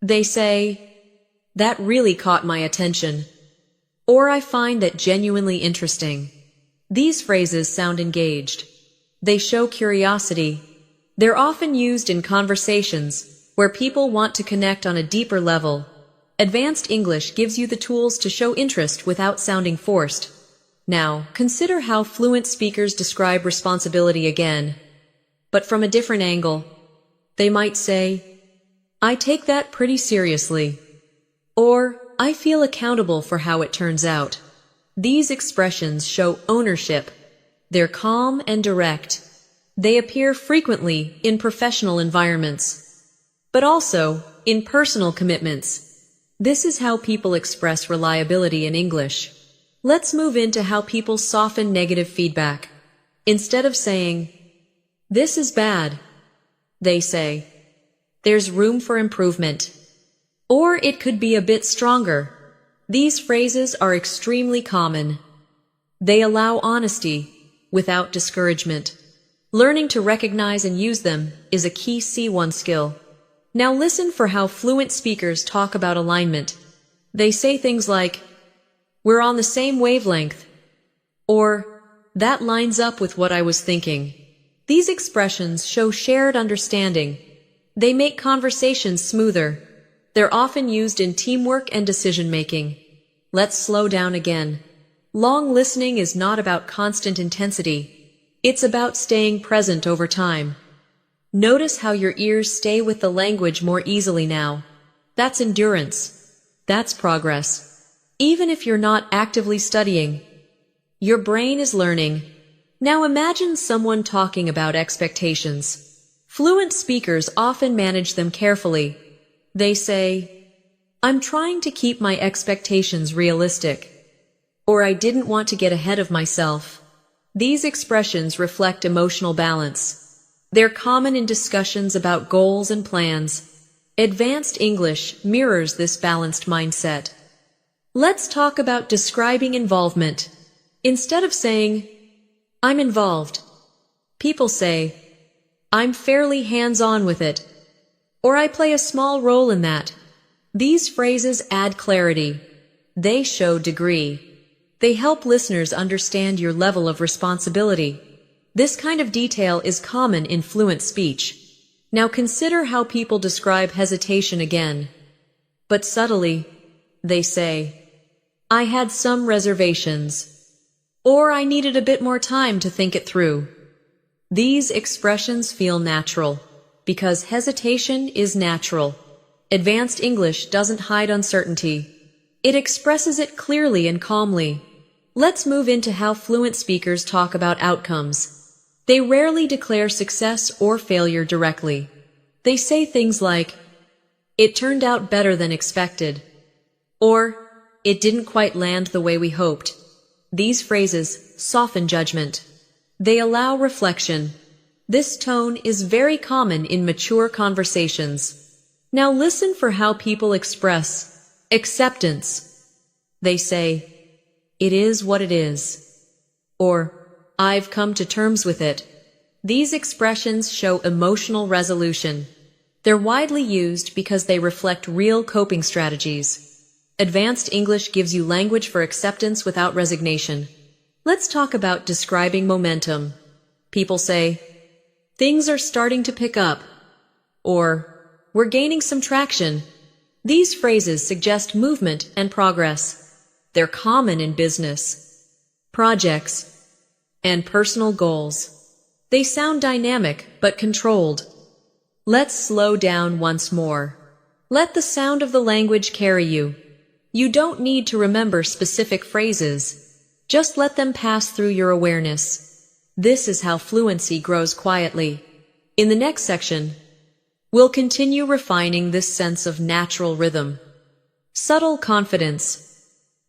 they say, "That really caught my attention," or "I find that genuinely interesting." These phrases sound engaged. They show curiosity. They're often used in conversations where people want to connect on a deeper level. Advanced English gives you the tools to show interest without sounding forced. Now, consider how fluent speakers describe responsibility again, but from a different angle. They might say, "I take that pretty seriously," or "I feel accountable for how it turns out." These expressions show ownership. They're calm and direct. They appear frequently in professional environments, but also in personal commitments. This is how people express reliability in English. Let's move into how people soften negative feedback. Instead of saying, "This is bad," they say, "There's room for improvement." Or it could be a bit stronger. These phrases are extremely common. They allow honesty without discouragement. Learning to recognize and use them is a key C1 skill. Now listen for how fluent speakers talk about alignment. They say things like, "We're on the same wavelength," or "That lines up with what I was thinking." These expressions show shared understanding. They make conversations smoother. They're often used in teamwork and decision-making. Let's slow down again. Long listening is not about constant intensity. It's about staying present over time. Notice how your ears stay with the language more easily now. That's endurance. That's progress. Even if you're not actively studying, your brain is learning. Now imagine someone talking about expectations. Fluent speakers often manage them carefully. They say, "I'm trying to keep my expectations realistic," or "I didn't want to get ahead of myself." These expressions reflect emotional balance. They're common in discussions about goals and plans. Advanced English mirrors this balanced mindset. Let's talk about describing involvement. Instead of saying, "I'm involved," people say, "I'm fairly hands-on with it," or "I play a small role in that." These phrases add clarity. They show degree. They help listeners understand your level of responsibility. This kind of detail is common in fluent speech. Now consider how people describe hesitation again. But subtly, they say, "I had some reservations," or "I needed a bit more time to think it through." These expressions feel natural because hesitation is natural. Advanced English doesn't hide uncertainty. It expresses it clearly and calmly. Let's move into how fluent speakers talk about outcomes. They rarely declare success or failure directly. They say things like, "It turned out better than expected," or "It didn't quite land the way we hoped." These phrases soften judgment. They allow reflection. This tone is very common in mature conversations. Now listen for how people express acceptance. They say, "It is what it is," or "I've come to terms with it." These expressions show emotional resolution. They're widely used because they reflect real coping strategies. Advanced English gives you language for acceptance without resignation. Let's talk about describing momentum. People say, "Things are starting to pick up," or "We're gaining some traction." These phrases suggest movement and progress. They're common in business, projects, and personal goals. They sound dynamic but controlled. Let's slow down once more. Let the sound of the language carry you. You don't need to remember specific phrases. Just let them pass through your awareness. This is how fluency grows quietly. In the next section, we'll continue refining this sense of natural rhythm, subtle confidence,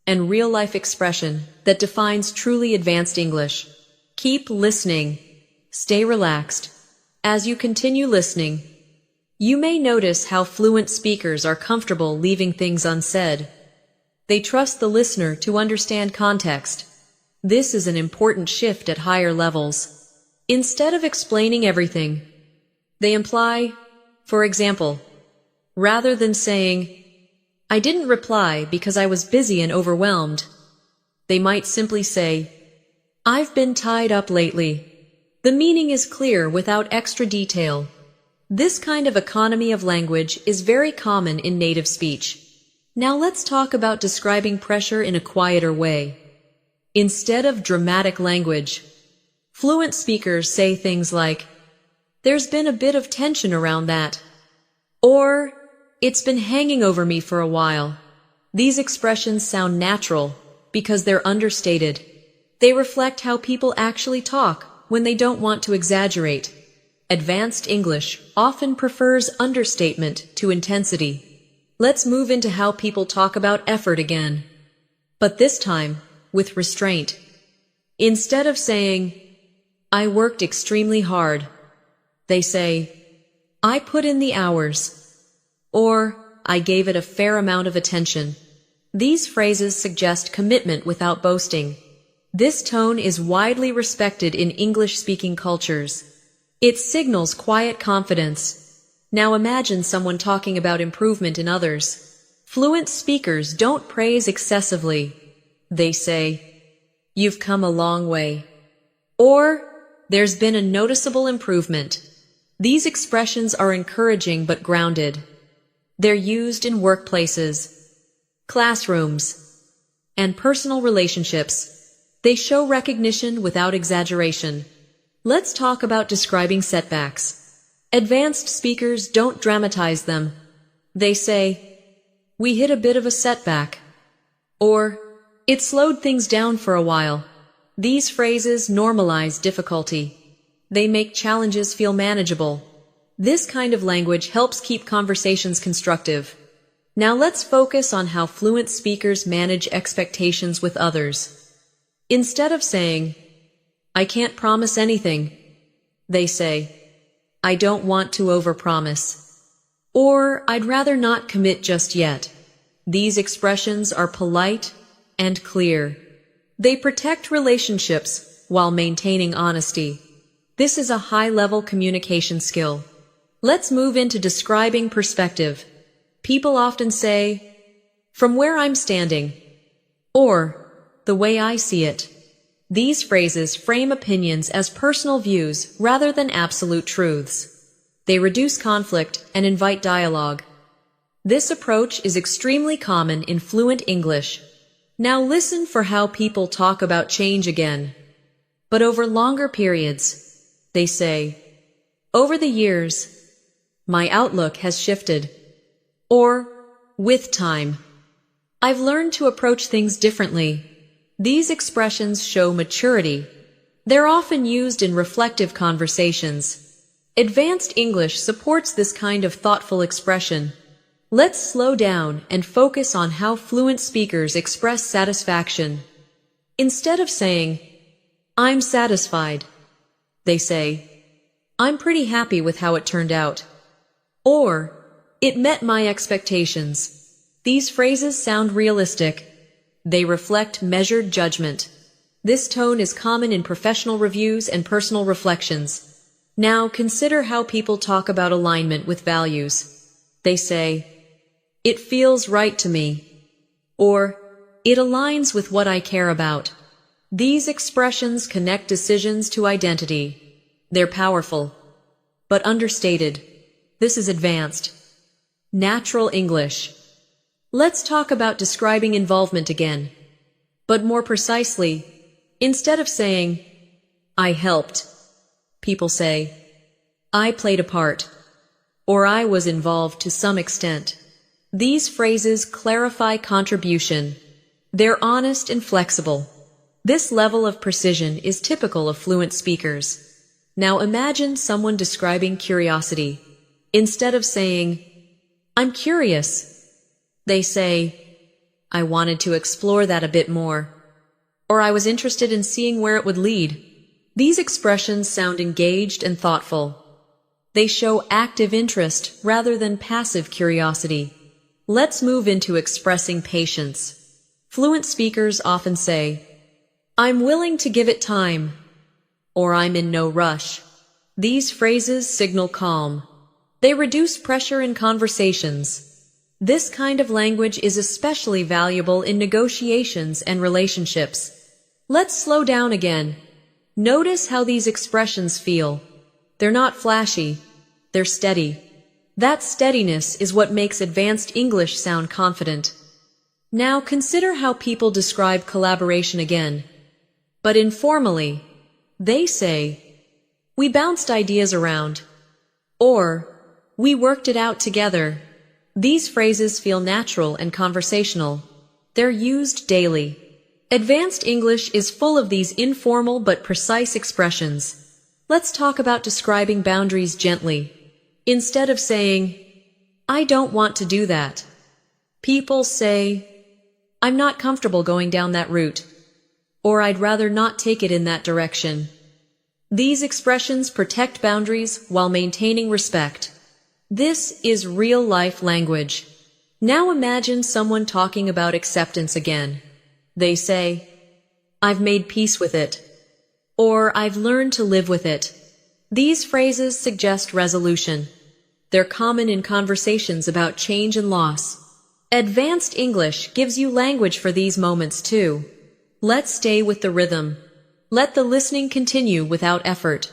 and real-life expression that defines truly advanced English. Keep listening. Stay relaxed. As you continue listening, you may notice how fluent speakers are comfortable leaving things unsaid. They trust the listener to understand context. This is an important shift at higher levels. Instead of explaining everything, they imply, for example, rather than saying, I didn't reply because I was busy and overwhelmed, they might simply say, I've been tied up lately. The meaning is clear without extra detail. This kind of economy of language is very common in native speech. Now let's talk about describing pressure in a quieter way. Instead of dramatic language, fluent speakers say things like, there's been a bit of tension around that, or it's been hanging over me for a while. These expressions sound natural because they're understated. They reflect how people actually talk when they don't want to exaggerate. Advanced English often prefers understatement to intensity. Let's move into how people talk about effort again, but this time with restraint. Instead of saying, I worked extremely hard, they say, I put in the hours, or I gave it a fair amount of attention. These phrases suggest commitment without boasting. This tone is widely respected in English-speaking cultures. It signals quiet confidence. Now imagine someone talking about improvement in others. Fluent speakers don't praise excessively. They say, you've come a long way, or there's been a noticeable improvement. These expressions are encouraging but grounded. They're used in workplaces, classrooms, and personal relationships. They show recognition without exaggeration. Let's talk about describing setbacks. Advanced speakers don't dramatize them. They say, we hit a bit of a setback, or it slowed things down for a while. These phrases normalize difficulty. They make challenges feel manageable. This kind of language helps keep conversations constructive. Now let's focus on how fluent speakers manage expectations with others. Instead of saying, I can't promise anything, they say, I don't want to overpromise, or I'd rather not commit just yet. These expressions are polite and clear. They protect relationships while maintaining honesty. This is a high-level communication skill. Let's move into describing perspective. People often say, from where I'm standing, or the way I see it. These phrases frame opinions as personal views rather than absolute truths. They reduce conflict and invite dialogue. This approach is extremely common in fluent English. Now listen for how people talk about change again, but over longer periods. They say, over the years, my outlook has shifted. Or, with time, I've learned to approach things differently. These expressions show maturity. They're often used in reflective conversations. Advanced English supports this kind of thoughtful expression. Let's slow down and focus on how fluent speakers express satisfaction. Instead of saying, I'm satisfied, they say, I'm pretty happy with how it turned out. Or, it met my expectations. These phrases sound realistic. They reflect measured judgment. This tone is common in professional reviews and personal reflections. Now consider how people talk about alignment with values. They say, it feels right to me, or it aligns with what I care about. These expressions connect decisions to identity. They're powerful, but understated. This is advanced, natural English. Let's talk about describing involvement again, but more precisely. Instead of saying, I helped, people say, I played a part, or I was involved to some extent. These phrases clarify contribution. They're honest and flexible. This level of precision is typical of fluent speakers. Now imagine someone describing curiosity. Instead of saying, I'm curious, they say, I wanted to explore that a bit more, or I was interested in seeing where it would lead. These expressions sound engaged and thoughtful. They show active interest rather than passive curiosity. Let's move into expressing patience. Fluent speakers often say, I'm willing to give it time, or I'm in no rush. These phrases signal calm. They reduce pressure in conversations. This kind of language is especially valuable in negotiations and relationships. Let's slow down again. Notice how these expressions feel. They're not flashy, they're steady. That steadiness is what makes advanced English sound confident. Now consider how people describe collaboration again. But informally, they say, "We bounced ideas around," or "We worked it out together." These phrases feel natural and conversational. They're used daily. Advanced English is full of these informal but precise expressions. Let's talk about describing boundaries gently. Instead of saying, "I don't want to do that," people say, "I'm not comfortable going down that route," or "I'd rather not take it in that direction." These expressions protect boundaries while maintaining respect. This is real-life language. Now imagine someone talking about acceptance again. They say, "I've made peace with it," or "I've learned to live with it." These phrases suggest resolution. They're common in conversations about change and loss. Advanced English gives you language for these moments too. Let's stay with the rhythm. Let the listening continue without effort.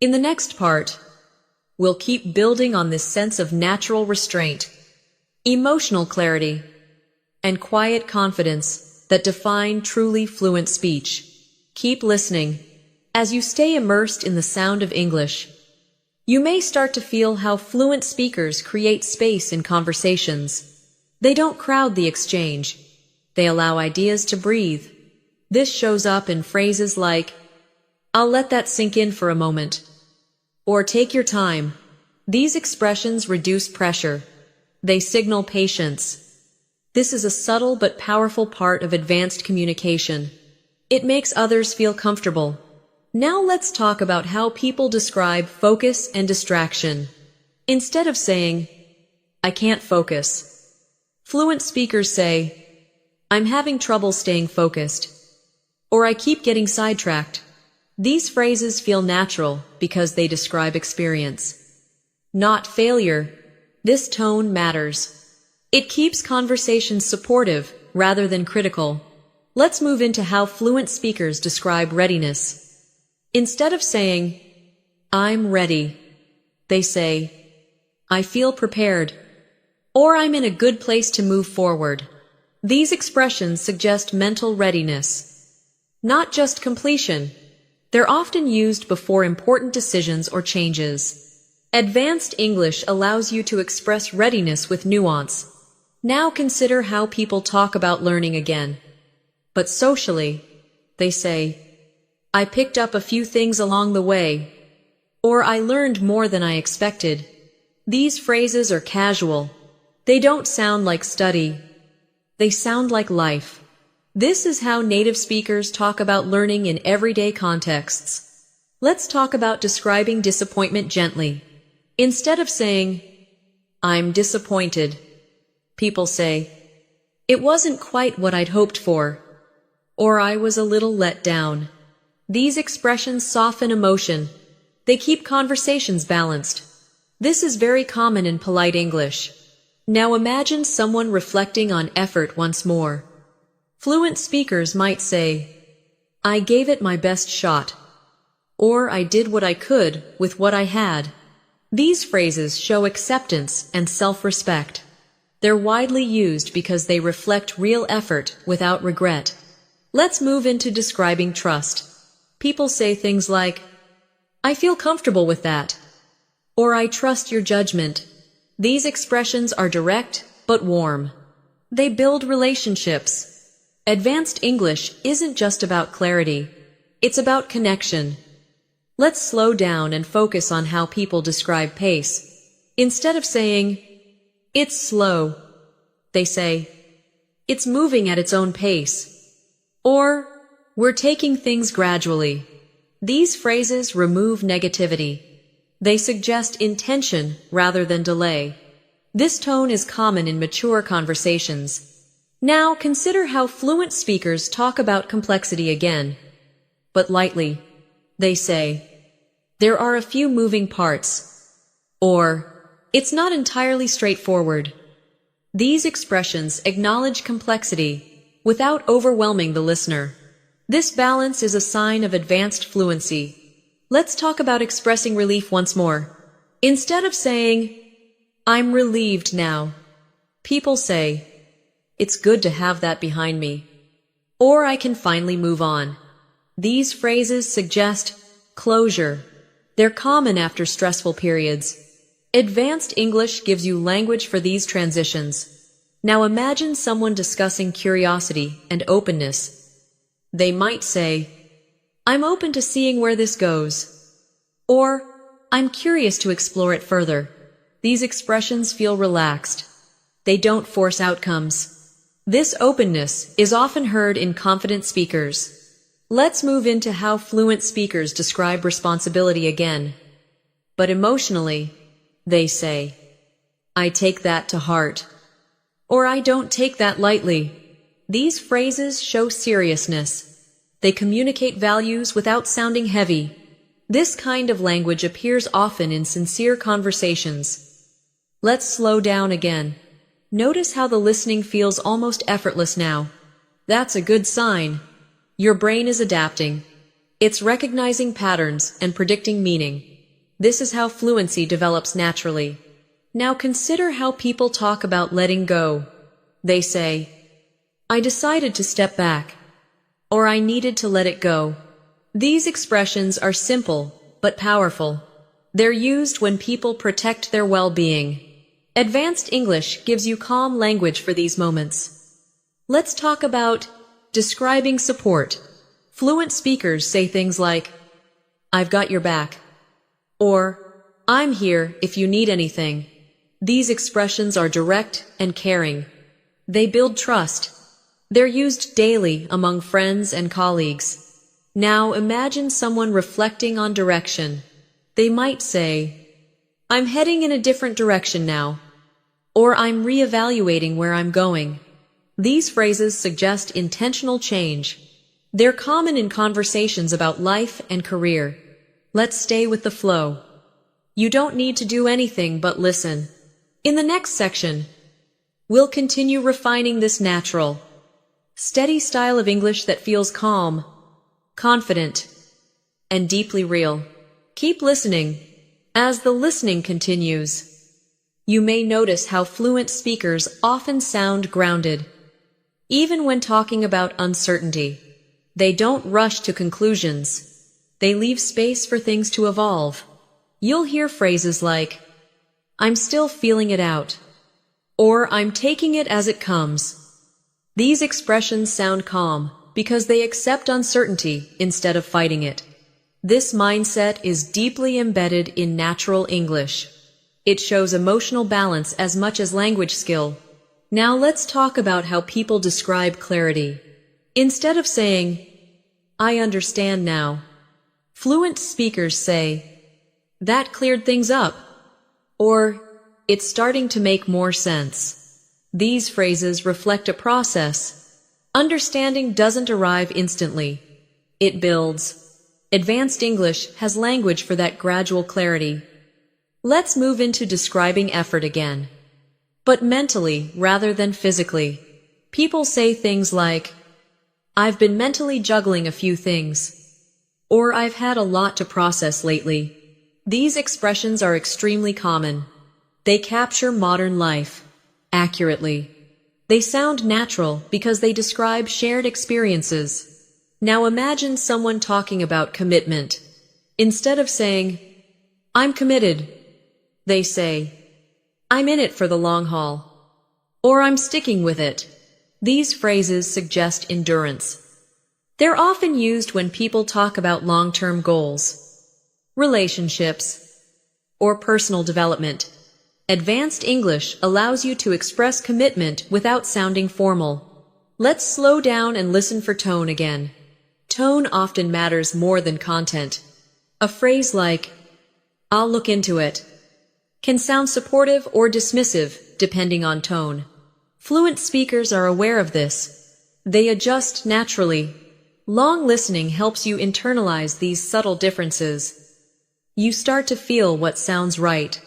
In the next part, we'll keep building on this sense of natural restraint, emotional clarity, and quiet confidence that define truly fluent speech. Keep listening. As you stay immersed in the sound of English, you may start to feel how fluent speakers create space in conversations. They don't crowd the exchange. They allow ideas to breathe. This shows up in phrases like, "I'll let that sink in for a moment," or "Take your time." These expressions reduce pressure. They signal patience. This is a subtle but powerful part of advanced communication. It makes others feel comfortable. Now let's talk about how people describe focus and distraction. Instead of saying, "I can't focus," fluent speakers say, "I'm having trouble staying focused," or "I keep getting sidetracked." These phrases feel natural because they describe experience, not failure. This tone matters. It keeps conversations supportive rather than critical. Let's move into how fluent speakers describe readiness. Instead of saying, "I'm ready," they say, "I feel prepared," or "I'm in a good place to move forward." These expressions suggest mental readiness, not just completion. They're often used before important decisions or changes. Advanced English allows you to express readiness with nuance. Now consider how people talk about learning again. But socially, they say, "I picked up a few things along the way," or "I learned more than I expected." These phrases are casual. They don't sound like study. They sound like life. This is how native speakers talk about learning in everyday contexts. Let's talk about describing disappointment gently. Instead of saying, "I'm disappointed," people say, "It wasn't quite what I'd hoped for," or "I was a little let down." These expressions soften emotion. They keep conversations balanced. This is very common in polite English. Now imagine someone reflecting on effort once more. Fluent speakers might say, "I gave it my best shot," or "I did what I could with what I had." These phrases show acceptance and self-respect. They're widely used because they reflect real effort without regret. Let's move into describing trust. People say things like, "I feel comfortable with that," or "I trust your judgment." These expressions are direct but warm. They build relationships. Advanced English isn't just about clarity. It's about connection. Let's slow down and focus on how people describe pace. Instead of saying, "It's slow," they say, "It's moving at its own pace," or "We're taking things gradually." These phrases remove negativity. They suggest intention rather than delay. This tone is common in mature conversations. Now consider how fluent speakers talk about complexity again. But lightly, they say, there are a few moving parts, or it's not entirely straightforward. These expressions acknowledge complexity without overwhelming the listener. This balance is a sign of advanced fluency. Let's talk about expressing relief once more. Instead of saying, I'm relieved now, people say, it's good to have that behind me, or I can finally move on. These phrases suggest closure. They're common after stressful periods. Advanced English gives you language for these transitions. Now imagine someone discussing curiosity and openness. They might say, I'm open to seeing where this goes, or I'm curious to explore it further. These expressions feel relaxed. They don't force outcomes. This openness is often heard in confident speakers. Let's move into how fluent speakers describe responsibility again. But emotionally, they say, I take that to heart, or I don't take that lightly. These phrases show seriousness. They communicate values without sounding heavy. This kind of language appears often in sincere conversations. Let's slow down again. Notice how the listening feels almost effortless now. That's a good sign. Your brain is adapting. It's recognizing patterns and predicting meaning. This is how fluency develops naturally. Now consider how people talk about letting go. They say, I decided to step back, or I needed to let it go. These expressions are simple but powerful. They're used when people protect their well-being. Advanced English gives you calm language for these moments. Let's talk about describing support. Fluent speakers say things like, I've got your back, or I'm here if you need anything. These expressions are direct and caring. They build trust. They're used daily among friends and colleagues. Now imagine someone reflecting on direction. They might say, I'm heading in a different direction now, or I'm reevaluating where I'm going. These phrases suggest intentional change. They're common in conversations about life and career. Let's stay with the flow. You don't need to do anything but listen. In the next section, we'll continue refining this natural, steady style of English that feels calm, confident, and deeply real. Keep listening. As the listening continues, you may notice how fluent speakers often sound grounded. Even when talking about uncertainty, they don't rush to conclusions. They leave space for things to evolve. You'll hear phrases like, I'm still feeling it out, or I'm taking it as it comes. These expressions sound calm because they accept uncertainty instead of fighting it. This mindset is deeply embedded in natural English. It shows emotional balance as much as language skill. Now let's talk about how people describe clarity. Instead of saying, I understand now, fluent speakers say, that cleared things up, or it's starting to make more sense. These phrases reflect a process. Understanding doesn't arrive instantly. It builds. Advanced English has language for that gradual clarity. Let's move into describing effort again, but mentally rather than physically. People say things like, I've been mentally juggling a few things, or I've had a lot to process lately. These expressions are extremely common. They capture modern life accurately. They sound natural because they describe shared experiences. Now imagine someone talking about commitment. Instead of saying, I'm committed, they say, I'm in it for the long haul, or I'm sticking with it. These phrases suggest endurance. They're often used when people talk about long-term goals, relationships, or personal development. Advanced English allows you to express commitment without sounding formal. Let's slow down and listen for tone again. Tone often matters more than content. A phrase like, I'll look into it, can sound supportive or dismissive depending on tone. Fluent speakers are aware of this. They adjust naturally. Long listening helps you internalize these subtle differences. You start to feel what sounds right.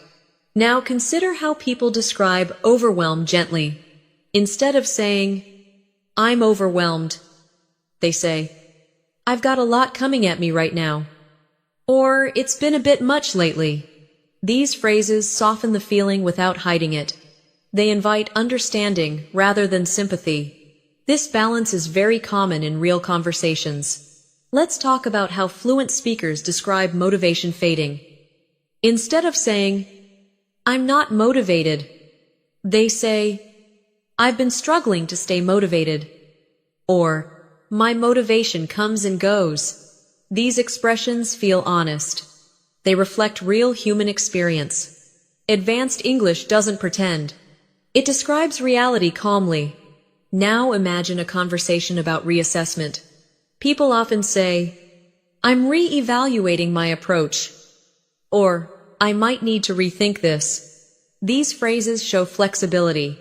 Now consider how people describe overwhelm gently. Instead of saying, "I'm overwhelmed," they say, "I've got a lot coming at me right now." Or, "It's been a bit much lately." These phrases soften the feeling without hiding it. They invite understanding rather than sympathy. This balance is very common in real conversations. Let's talk about how fluent speakers describe motivation fading. Instead of saying, "I'm not motivated," they say, "I've been struggling to stay motivated," or "My motivation comes and goes." These expressions feel honest. They reflect real human experience. Advanced English doesn't pretend. It describes reality calmly. Now imagine a conversation about reassessment. People often say, "I'm re-evaluating my approach," or "I might need to rethink this." These phrases show flexibility.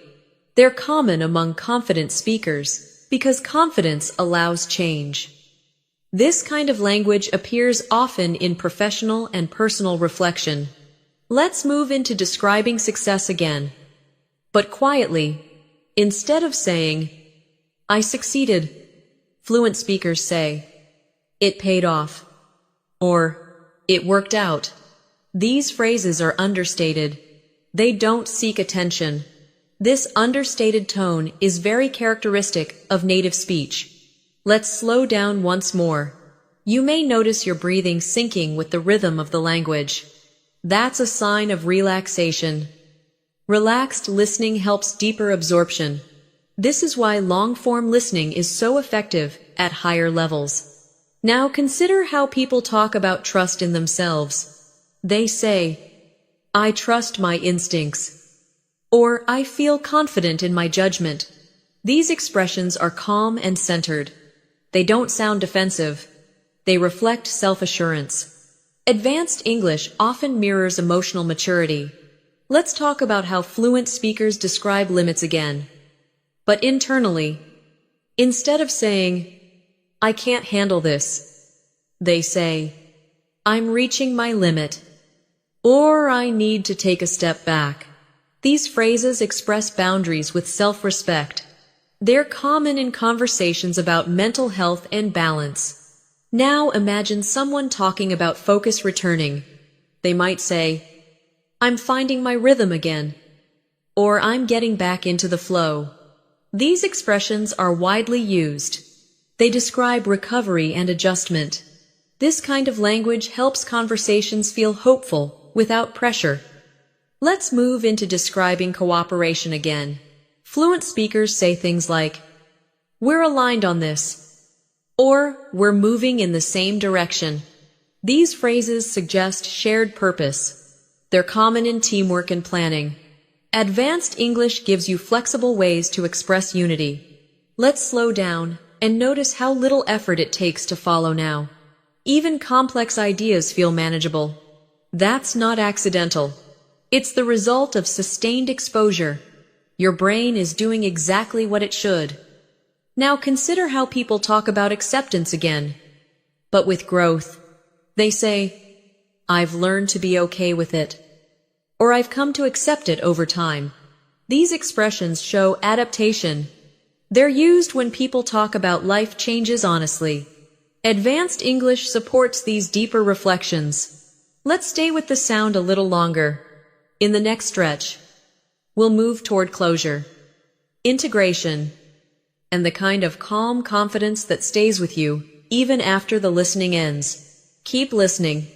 They're common among confident speakers because confidence allows change. This kind of language appears often in professional and personal reflection. Let's move into describing success again. But quietly, instead of saying, "I succeeded," fluent speakers say, "It paid off," or "It worked out." These phrases are understated. They don't seek attention. This understated tone is very characteristic of native speech. Let's slow down once more. You may notice your breathing syncing with the rhythm of the language. That's a sign of relaxation. Relaxed listening helps deeper absorption. This is why long-form listening is so effective at higher levels. Now consider how people talk about trust in themselves. They say, "I trust my instincts," or "I feel confident in my judgment." These expressions are calm and centered. They don't sound defensive. They reflect self-assurance. Advanced English often mirrors emotional maturity. Let's talk about how fluent speakers describe limits again. But internally, instead of saying, "I can't handle this," they say, "I'm reaching my limit," or "I need to take a step back." These phrases express boundaries with self-respect. They're common in conversations about mental health and balance. Now imagine someone talking about focus returning. They might say, "I'm finding my rhythm again," or "I'm getting back into the flow." These expressions are widely used. They describe recovery and adjustment. This kind of language helps conversations feel hopeful without pressure. Let's move into describing cooperation again. Fluent speakers say things like, "We're aligned on this," or "We're moving in the same direction." These phrases suggest shared purpose. They're common in teamwork and planning. Advanced English gives you flexible ways to express unity. Let's slow down and notice how little effort it takes to follow now. Even complex ideas feel manageable. That's not accidental. It's the result of sustained exposure. Your brain is doing exactly what it should. Now consider how people talk about acceptance again. But with growth, they say, "I've learned to be okay with it," or "I've come to accept it over time." These expressions show adaptation. They're used when people talk about life changes honestly. Advanced English supports these deeper reflections. Let's stay with the sound a little longer. In the next stretch, we'll move toward closure, integration, and the kind of calm confidence that stays with you even after the listening ends. Keep listening.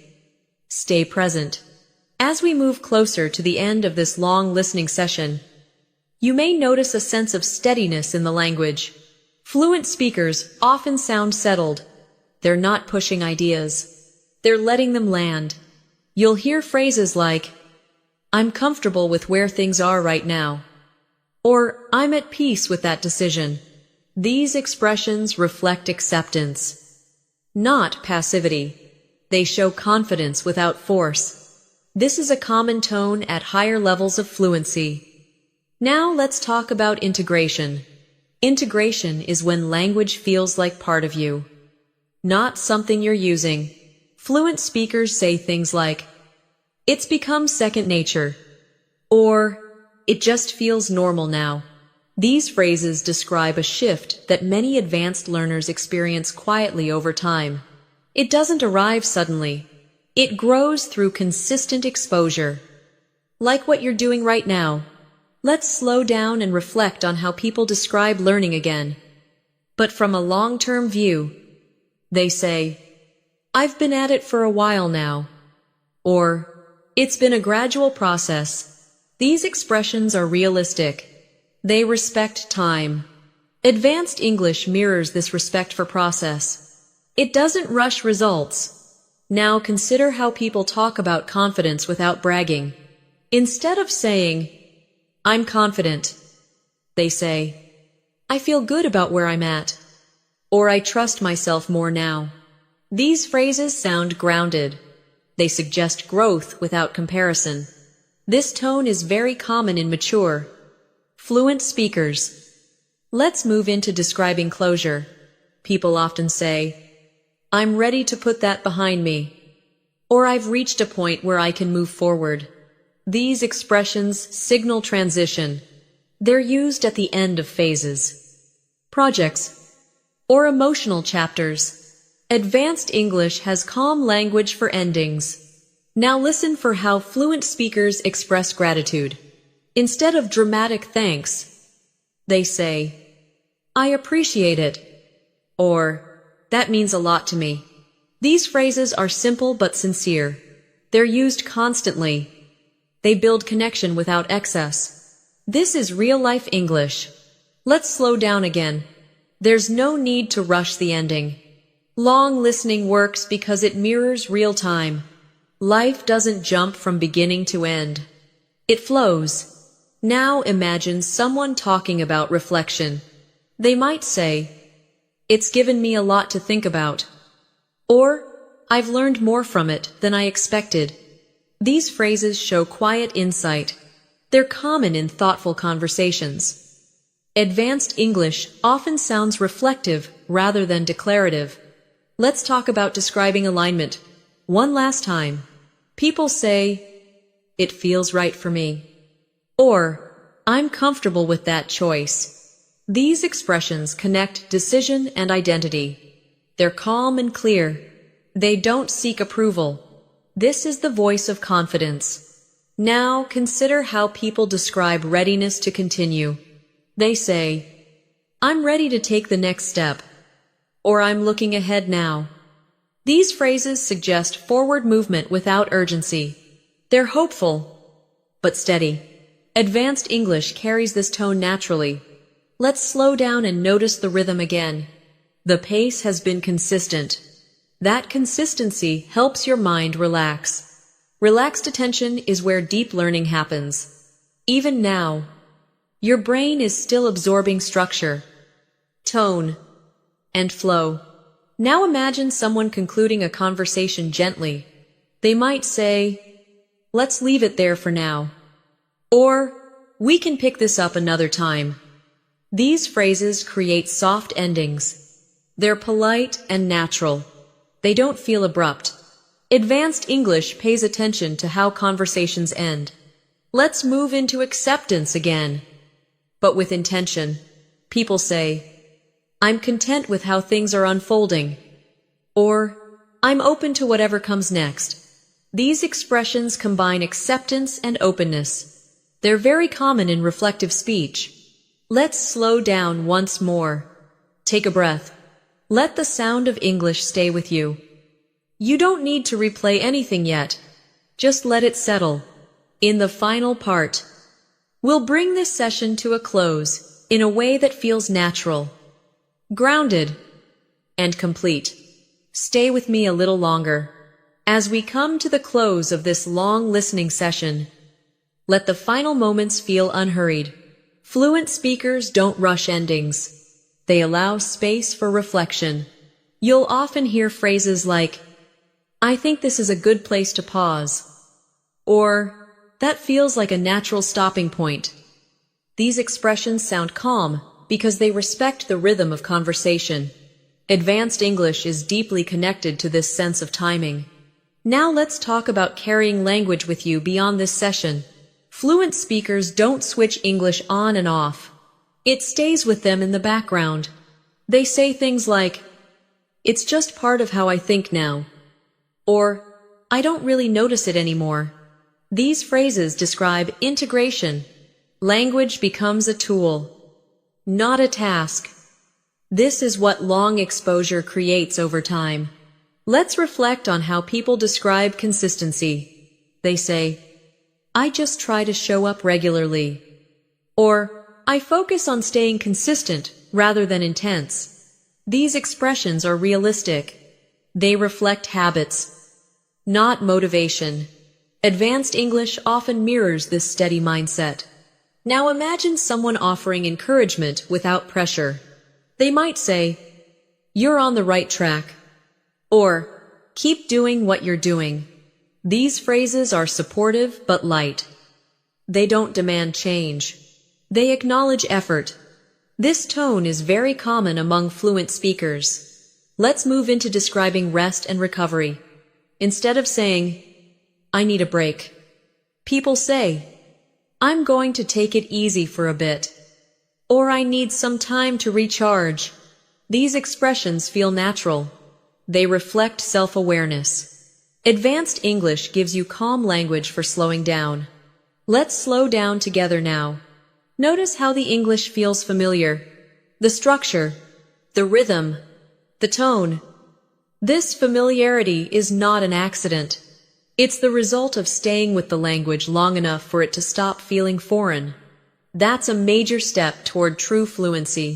Stay present. As we move closer to the end of this long listening session, you may notice a sense of steadiness in the language. Fluent speakers often sound settled. They're not pushing ideas. They're letting them land. You'll hear phrases like, "I'm comfortable with where things are right now," or "I'm at peace with that decision." These expressions reflect acceptance, not passivity. They show confidence without force. This is a common tone at higher levels of fluency. Now let's talk about integration. Integration is when language feels like part of you, not something you're using. Fluent speakers say things like, "It's become second nature," or "It just feels normal now." These phrases describe a shift that many advanced learners experience quietly over time. It doesn't arrive suddenly. It grows through consistent exposure. Like what you're doing right now. Let's slow down and reflect on how people describe learning again. But from a long-term view, they say, "I've been at it for a while now," or "It's been a gradual process." These expressions are realistic. They respect time. Advanced English mirrors this respect for process. It doesn't rush results. Now consider how people talk about confidence without bragging. Instead of saying, "I'm confident," they say, "I feel good about where I'm at," or "I trust myself more now." These phrases sound grounded. They suggest growth without comparison. This tone is very common in mature, fluent speakers. Let's move into describing closure. People often say, "I'm ready to put that behind me," or "I've reached a point where I can move forward." These expressions signal transition. They're used at the end of phases, projects, or emotional chapters. Advanced English has calm language for endings. Now listen for how fluent speakers express gratitude. Instead of dramatic thanks, they say, "I appreciate it," or "That means a lot to me." These phrases are simple but sincere. They're used constantly. They build connection without excess. This is real-life English. Let's slow down again. There's no need to rush the ending. Long listening works because it mirrors real time. Life doesn't jump from beginning to end. It flows. Now imagine someone talking about reflection. They might say, "It's given me a lot to think about," or "I've learned more from it than I expected." These phrases show quiet insight. They're common in thoughtful conversations. Advanced English often sounds reflective rather than declarative. Let's talk about describing alignment. One last time. People say, "It feels right for me," or "I'm comfortable with that choice." These expressions connect decision and identity. They're calm and clear. They don't seek approval. This is the voice of confidence. Now consider how people describe readiness to continue. They say, "I'm ready to take the next step," or "I'm looking ahead now." These phrases suggest forward movement without urgency. They're hopeful, but steady. Advanced English carries this tone naturally. Let's slow down and notice the rhythm again. The pace has been consistent. That consistency helps your mind relax. Relaxed attention is where deep learning happens. Even now, your brain is still absorbing structure, tone, and flow. Now imagine someone concluding a conversation gently. They might say, "Let's leave it there for now," or "We can pick this up another time." These phrases create soft endings. They're polite and natural. They don't feel abrupt. Advanced English pays attention to how conversations end. Let's move into acceptance again, but with intention. People say, "I'm content with how things are unfolding," or "I'm open to whatever comes next." These expressions combine acceptance and openness. They're very common in reflective speech. Let's slow down once more. Take a breath. Let the sound of English stay with you. You don't need to replay anything yet. Just let it settle. In the final part, we'll bring this session to a close in a way that feels natural, grounded, and complete. Stay with me a little longer. As we come to the close of this long listening session, let the final moments feel unhurried. Fluent speakers don't rush endings. They allow space for reflection. You'll often hear phrases like, "I think this is a good place to pause," or "That feels like a natural stopping point." These expressions sound calm because they respect the rhythm of conversation. Advanced English is deeply connected to this sense of timing. Now let's talk about carrying language with you beyond this session. Fluent speakers don't switch English on and off. It stays with them in the background. They say things like, "It's just part of how I think now," or "I don't really notice it anymore." These phrases describe integration. Language becomes a tool, not a task. This is what long exposure creates over time. Let's reflect on how people describe consistency. They say, "I just try to show up regularly," or "I focus on staying consistent rather than intense." These expressions are realistic. They reflect habits, not motivation. Advanced English often mirrors this steady mindset. Now imagine someone offering encouragement without pressure. They might say, "You're on the right track," or "Keep doing what you're doing." These phrases are supportive but light. They don't demand change. They acknowledge effort. This tone is very common among fluent speakers. Let's move into describing rest and recovery. Instead of saying, "I need a break," people say, "I'm going to take it easy for a bit," or "I need some time to recharge." These expressions feel natural. They reflect self-awareness. Advanced English gives you calm language for slowing down. Let's slow down together now. Notice how the English feels familiar. The structure, the rhythm, the tone. This familiarity is not an accident. It's the result of staying with the language long enough for it to stop feeling foreign. That's a major step toward true fluency.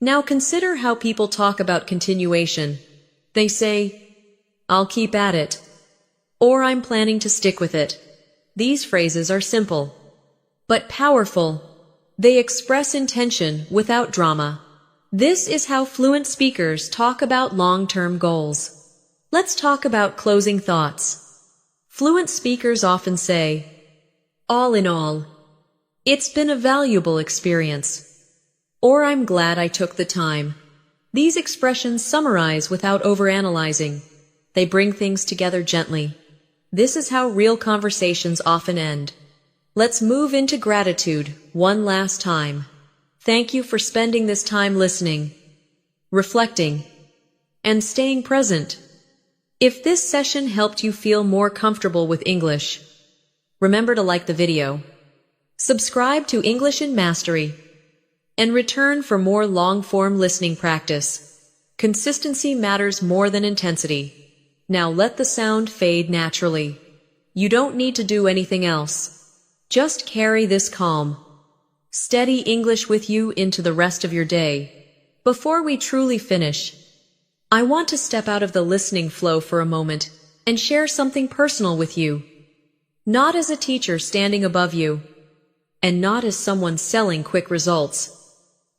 Now consider how people talk about continuation. They say, "I'll keep at it," or "I'm planning to stick with it." These phrases are simple, but powerful. They express intention without drama. This is how fluent speakers talk about long-term goals. Let's talk about closing thoughts. Fluent speakers often say, "All in all, it's been a valuable experience," or "I'm glad I took the time." These expressions summarize without overanalyzing. They bring things together gently. This is how real conversations often end. Let's move into gratitude one last time. Thank you for spending this time listening, reflecting, and staying present. If this session helped you feel more comfortable with English, remember to like the video, subscribe to English in Mastery, and return for more long-form listening practice. Consistency matters more than intensity. Now let the sound fade naturally. You don't need to do anything else. Just carry this calm, steady English with you into the rest of your day. Before we truly finish, I want to step out of the listening flow for a moment and share something personal with you. Not as a teacher standing above you, and not as someone selling quick results,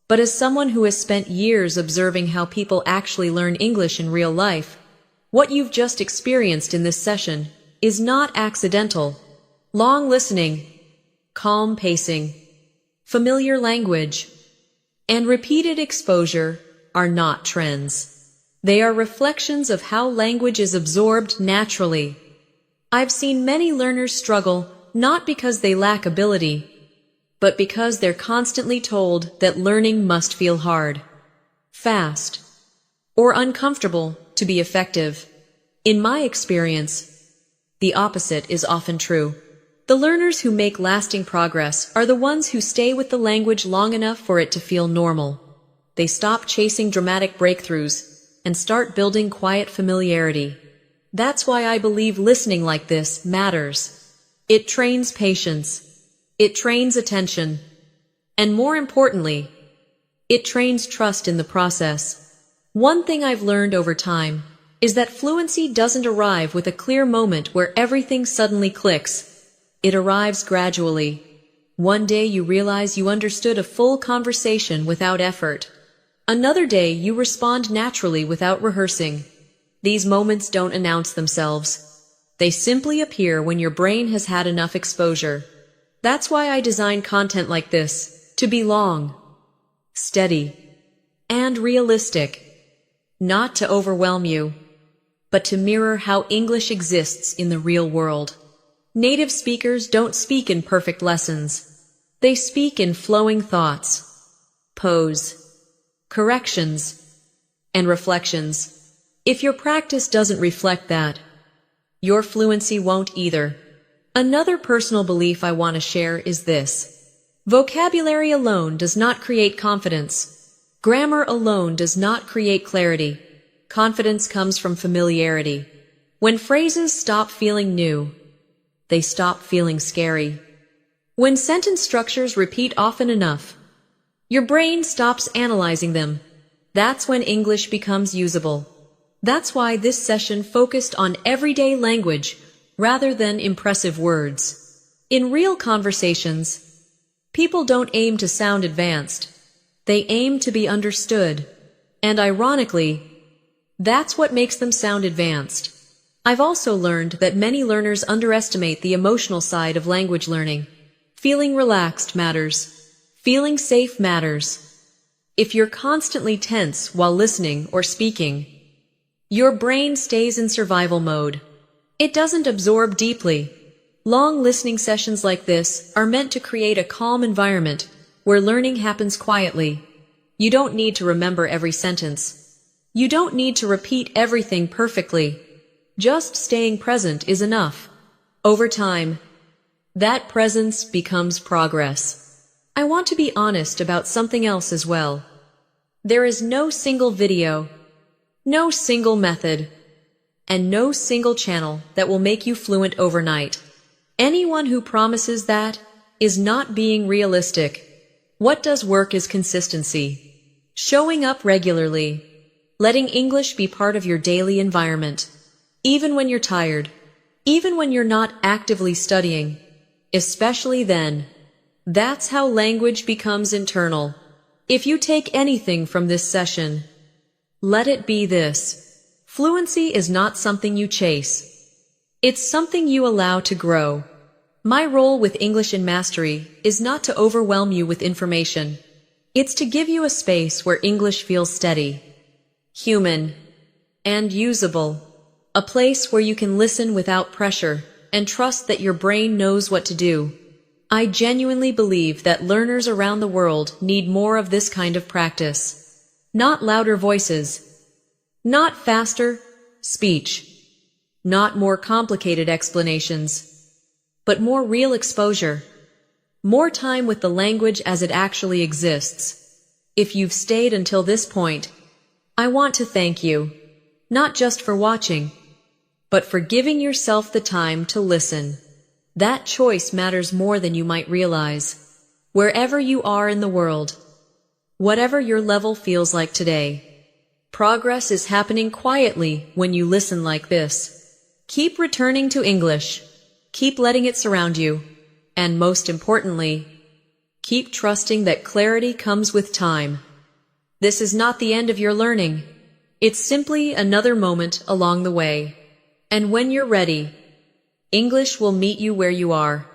but as someone who has spent years observing how people actually learn English in real life. What you've just experienced in this session is not accidental. Long listening, calm pacing, familiar language, and repeated exposure are not trends. They are reflections of how language is absorbed naturally. I've seen many learners struggle not because they lack ability, but because they're constantly told that learning must feel hard, fast, or uncomfortable to be effective. In my experience, the opposite is often true. The learners who make lasting progress are the ones who stay with the language long enough for it to feel normal. They stop chasing dramatic breakthroughs and start building quiet familiarity. That's why I believe listening like this matters. It trains patience, it trains attention, and more importantly, it trains trust in the process. One thing I've learned over time is that fluency doesn't arrive with a clear moment where everything suddenly clicks. It arrives gradually. One day you realize you understood a full conversation without effort. Another day you respond naturally without rehearsing. These moments don't announce themselves. They simply appear when your brain has had enough exposure. That's why I design content like this, to be long, steady, and realistic, not to overwhelm you, but to mirror how English exists in the real world. Native speakers don't speak in perfect lessons. They speak in flowing thoughts, pose, corrections, and reflections. If your practice doesn't reflect that, your fluency won't either. Another personal belief I want to share is this. Vocabulary alone does not create confidence. Grammar alone does not create clarity. Confidence comes from familiarity. When phrases stop feeling new, they stop feeling scary. When sentence structures repeat often enough, your brain stops analyzing them. That's when English becomes usable. That's why this session focused on everyday language rather than impressive words. In real conversations, people don't aim to sound advanced. They aim to be understood. And ironically, that's what makes them sound advanced. I've also learned that many learners underestimate the emotional side of language learning. Feeling relaxed matters. Feeling safe matters. If you're constantly tense while listening or speaking, your brain stays in survival mode. It doesn't absorb deeply. Long listening sessions like this are meant to create a calm environment where learning happens quietly. You don't need to remember every sentence. You don't need to repeat everything perfectly. Just staying present is enough. Over time, that presence becomes progress. I want to be honest about something else as well. There is no single video, no single method, and no single channel that will make you fluent overnight. Anyone who promises that is not being realistic. What does work is consistency. Showing up regularly. Letting English be part of your daily environment. Even when you're tired. Even when you're not actively studying. Especially then. That's how language becomes internal. If you take anything from this session, let it be this. Fluency is not something you chase. It's something you allow to grow. My role with English in Mastery is not to overwhelm you with information. It's to give you a space where English feels steady, human, and usable. A place where you can listen without pressure and trust that your brain knows what to do. I genuinely believe that learners around the world need more of this kind of practice. Not louder voices. Not faster speech. Not more complicated explanations. But more real exposure. More time with the language as it actually exists. If you've stayed until this point, I want to thank you. Not just for watching, but for giving yourself the time to listen. That choice matters more than you might realize. Wherever you are in the world, whatever your level feels like today, progress is happening quietly when you listen like this. Keep returning to English. Keep letting it surround you. And most importantly, keep trusting that clarity comes with time. This is not the end of your learning. It's simply another moment along the way. And when you're ready, English will meet you where you are.